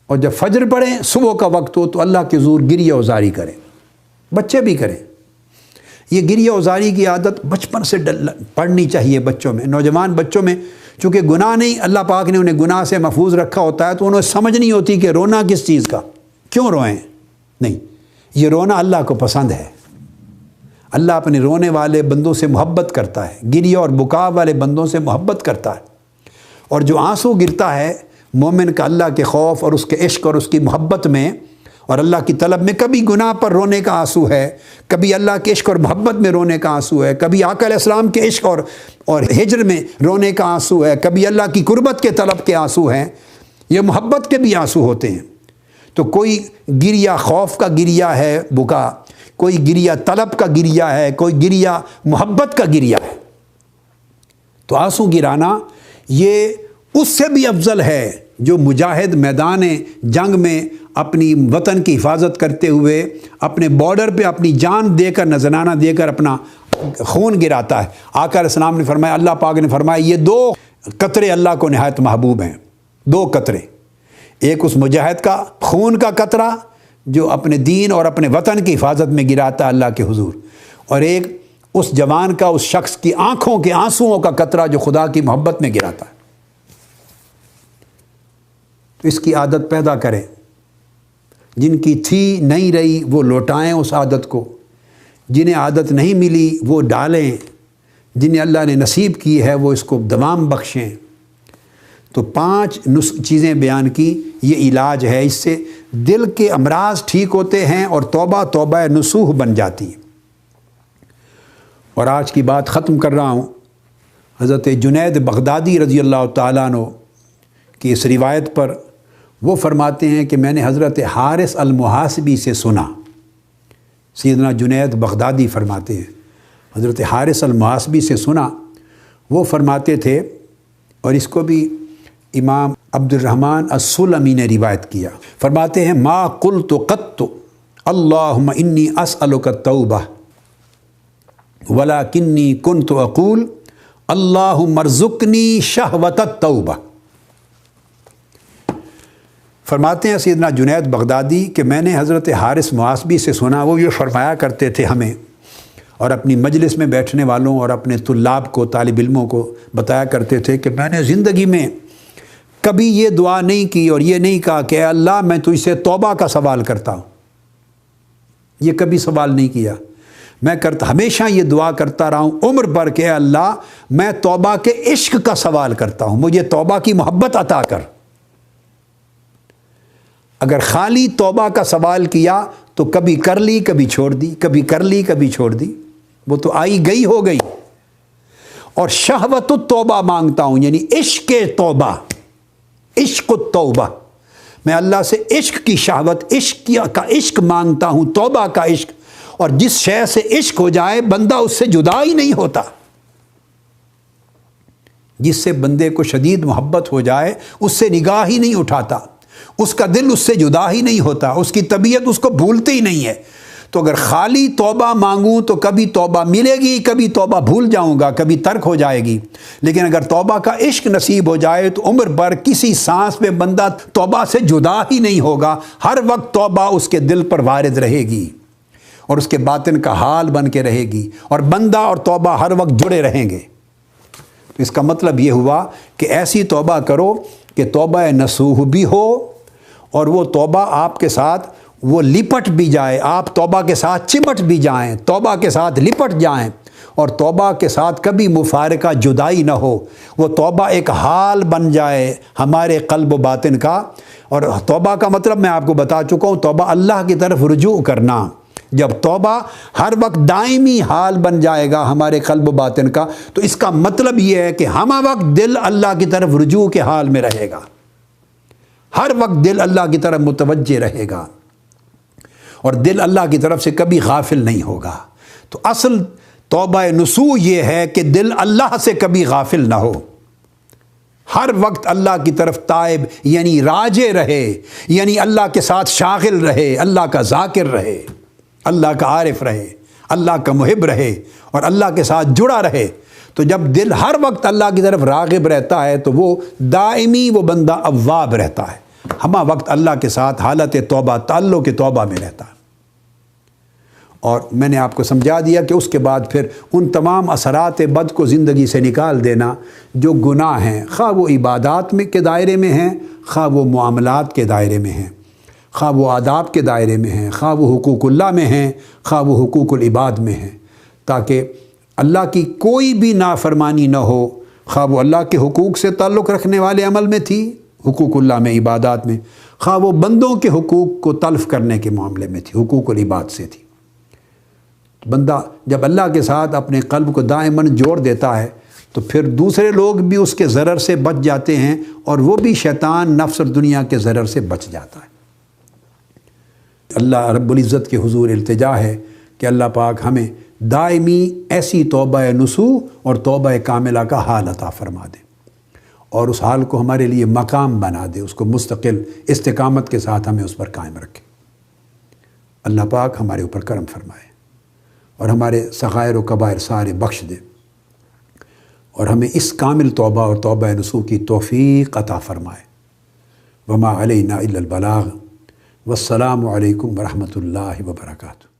اور جب فجر پڑھیں، صبح کا وقت ہو تو اللہ کے حضور گریہ وزاری کریں، بچے بھی کریں، یہ گریہ ازاری کی عادت بچپن سے پڑھنی چاہیے بچوں میں، نوجوان بچوں میں، چونکہ گناہ نہیں، اللہ پاک نے انہیں گناہ سے محفوظ رکھا ہوتا ہے، تو انہیں سمجھ نہیں ہوتی کہ رونا کس چیز کا، کیوں روئیں؟ نہیں، یہ رونا اللہ کو پسند ہے۔ اللہ اپنے رونے والے بندوں سے محبت کرتا ہے، گریہ اور بکا والے بندوں سے محبت کرتا ہے، اور جو آنسو گرتا ہے مومن کا اللہ کے خوف اور اس کے عشق اور اس کی محبت میں اور اللہ کی طلب میں، کبھی گناہ پر رونے کا آنسو ہے، کبھی اللہ کے عشق اور محبت میں رونے کا آنسو ہے، کبھی آقا علیہ السلام کے عشق اور ہجر میں رونے کا آنسو ہے، کبھی اللہ کی قربت کے طلب کے آنسو ہیں، یہ محبت کے بھی آنسو ہوتے ہیں۔ تو کوئی گریہ خوف کا گریہ ہے بکا، کوئی گریہ طلب کا گریہ ہے، کوئی گریہ محبت کا گریہ ہے۔ تو آنسو گرانا یہ اس سے بھی افضل ہے جو مجاہد میدان جنگ میں اپنی وطن کی حفاظت کرتے ہوئے اپنے بارڈر پہ اپنی جان دے کر، نذرانہ دے کر اپنا خون گراتا ہے۔ آقا علیہ السلام نے فرمایا، اللہ پاک نے فرمایا، یہ 2 قطرے اللہ کو نہایت محبوب ہیں، 2 قطرے، ایک اس مجاہد کا خون کا قطرہ جو اپنے دین اور اپنے وطن کی حفاظت میں گراتا ہے اللہ کے حضور، اور ایک اس جوان کا، اس شخص کی آنکھوں کے آنسوؤں کا قطرہ جو خدا کی محبت میں گراتا ہے۔ تو اس کی عادت پیدا کریں، جن کی تھی نہیں رہی وہ لوٹائیں اس عادت کو، جنہیں عادت نہیں ملی وہ ڈالیں، جنہیں اللہ نے نصیب کی ہے وہ اس کو دوام بخشیں۔ تو 5 چیزیں بیان کی، یہ علاج ہے، اس سے دل کے امراض ٹھیک ہوتے ہیں اور توبہ توبہ نصوح بن جاتی ہے۔ اور آج کی بات ختم کر رہا ہوں، حضرت جنید بغدادی رضی اللہ تعالیٰ عنہ کی اس روایت پر وہ فرماتے ہیں کہ میں نے حضرت حارث المحاسبی سے سنا۔ سیدنا جنید بغدادی فرماتے ہیں حضرت حارث المحاسبی سے سنا، وہ فرماتے تھے، اور اس کو بھی امام عبد الرحمن السلمی نے روایت کیا، فرماتے ہیں ما قلت قط اللہم انی اسألک التوبہ ولکنی کنت اقول اللہم ارزقنی شہوت التوبہ۔ فرماتے ہیں سیدنا جنید بغدادی کہ میں نے حضرت حارث محاسبی سے سنا، وہ یہ فرمایا کرتے تھے ہمیں اور اپنی مجلس میں بیٹھنے والوں اور اپنے طلاب کو، طالب علموں کو بتایا کرتے تھے کہ میں نے زندگی میں کبھی یہ دعا نہیں کی اور یہ نہیں کہا کہ اے اللہ میں تجھ سے توبہ کا سوال کرتا ہوں، یہ کبھی سوال نہیں کیا۔ میں ہمیشہ یہ دعا کرتا رہا ہوں عمر بھر کہ اے اللہ میں توبہ کے عشق کا سوال کرتا ہوں، مجھے توبہ کی محبت عطا کر۔ اگر خالی توبہ کا سوال کیا تو کبھی کر لی کبھی چھوڑ دی، کبھی کر لی کبھی چھوڑ دی، وہ تو آئی گئی ہو گئی۔ اور شہوت التوبہ مانگتا ہوں، یعنی عشق توبہ، عشق التوبہ، میں اللہ سے عشق کی شہوت، عشق کا عشق مانگتا ہوں، توبہ کا عشق۔ اور جس شے سے عشق ہو جائے بندہ اس سے جدا ہی نہیں ہوتا، جس سے بندے کو شدید محبت ہو جائے اس سے نگاہ ہی نہیں اٹھاتا، اس کا دل اس سے جدا ہی نہیں ہوتا، اس کی طبیعت اس کو بھولتی ہی نہیں ہے۔ تو اگر خالی توبہ مانگوں تو کبھی توبہ ملے گی، کبھی توبہ بھول جاؤں گا، کبھی ترک ہو جائے گی، لیکن اگر توبہ کا عشق نصیب ہو جائے تو عمر بھر کسی سانس میں بندہ توبہ سے جدا ہی نہیں ہوگا، ہر وقت توبہ اس کے دل پر وارد رہے گی اور اس کے باطن کا حال بن کے رہے گی، اور بندہ اور توبہ ہر وقت جڑے رہیں گے۔ تو اس کا مطلب یہ ہوا کہ ایسی توبہ کرو کہ توبہ نصوح بھی ہو اور وہ توبہ آپ کے ساتھ وہ لپٹ بھی جائے، آپ توبہ کے ساتھ چمٹ بھی جائیں، توبہ کے ساتھ لپٹ جائیں، اور توبہ کے ساتھ کبھی مفارقہ جدائی نہ ہو، وہ توبہ ایک حال بن جائے ہمارے قلب و باطن کا۔ اور توبہ کا مطلب میں آپ کو بتا چکا ہوں، توبہ اللہ کی طرف رجوع کرنا۔ جب توبہ ہر وقت دائمی حال بن جائے گا ہمارے قلب و باطن کا، تو اس کا مطلب یہ ہے کہ ہمہ وقت دل اللہ کی طرف رجوع کے حال میں رہے گا، ہر وقت دل اللہ کی طرف متوجہ رہے گا، اور دل اللہ کی طرف سے کبھی غافل نہیں ہوگا۔ تو اصل توبہ نصوح یہ ہے کہ دل اللہ سے کبھی غافل نہ ہو، ہر وقت اللہ کی طرف تائب یعنی راجع رہے، یعنی اللہ کے ساتھ شاغل رہے، اللہ کا ذاکر رہے، اللہ کا عارف رہے، اللہ کا محب رہے، اور اللہ کے ساتھ جڑا رہے۔ تو جب دل ہر وقت اللہ کی طرف راغب رہتا ہے تو وہ دائمی وہ بندہ اواب رہتا ہے، ہمہ وقت اللہ کے ساتھ حالت توبہ، تعلق توبہ میں رہتا ہے۔ اور میں نے آپ کو سمجھا دیا کہ اس کے بعد پھر ان تمام اثرات بد کو زندگی سے نکال دینا جو گناہ ہیں، خواہ وہ عبادات میں کے دائرے میں ہیں، خواہ وہ معاملات کے دائرے میں ہیں، خواہ وہ آداب کے دائرے میں ہیں، خواہ وہ حقوق اللہ میں ہیں، خواہ وہ حقوق العباد میں ہیں، تاکہ اللہ کی کوئی بھی نافرمانی نہ ہو، خواہ وہ اللہ کے حقوق سے تعلق رکھنے والے عمل میں تھی، حقوق اللہ میں، عبادات میں، خواہ وہ بندوں کے حقوق کو تلف کرنے کے معاملے میں تھی، حقوق العباد سے تھی۔ بندہ جب اللہ کے ساتھ اپنے قلب کو دائماً جوڑ دیتا ہے تو پھر دوسرے لوگ بھی اس کے ضرر سے بچ جاتے ہیں، اور وہ بھی شیطان، نفس اور دنیا کے ضرر سے بچ جاتا ہے۔ اللہ رب العزت کے حضور التجا ہے کہ اللہ پاک ہمیں دائمی ایسی توبہ نصوح اور توبہ کاملہ کا حال عطا فرما دے، اور اس حال کو ہمارے لیے مقام بنا دے، اس کو مستقل استقامت کے ساتھ ہمیں اس پر قائم رکھے۔ اللہ پاک ہمارے اوپر کرم فرمائے اور ہمارے صغائر و کبائر سارے بخش دے، اور ہمیں اس کامل توبہ اور توبہ نصوح کی توفیق عطا فرمائے۔ وما علینا الا البلاغ، والسلام علیکم ورحمۃ اللہ وبرکاتہ۔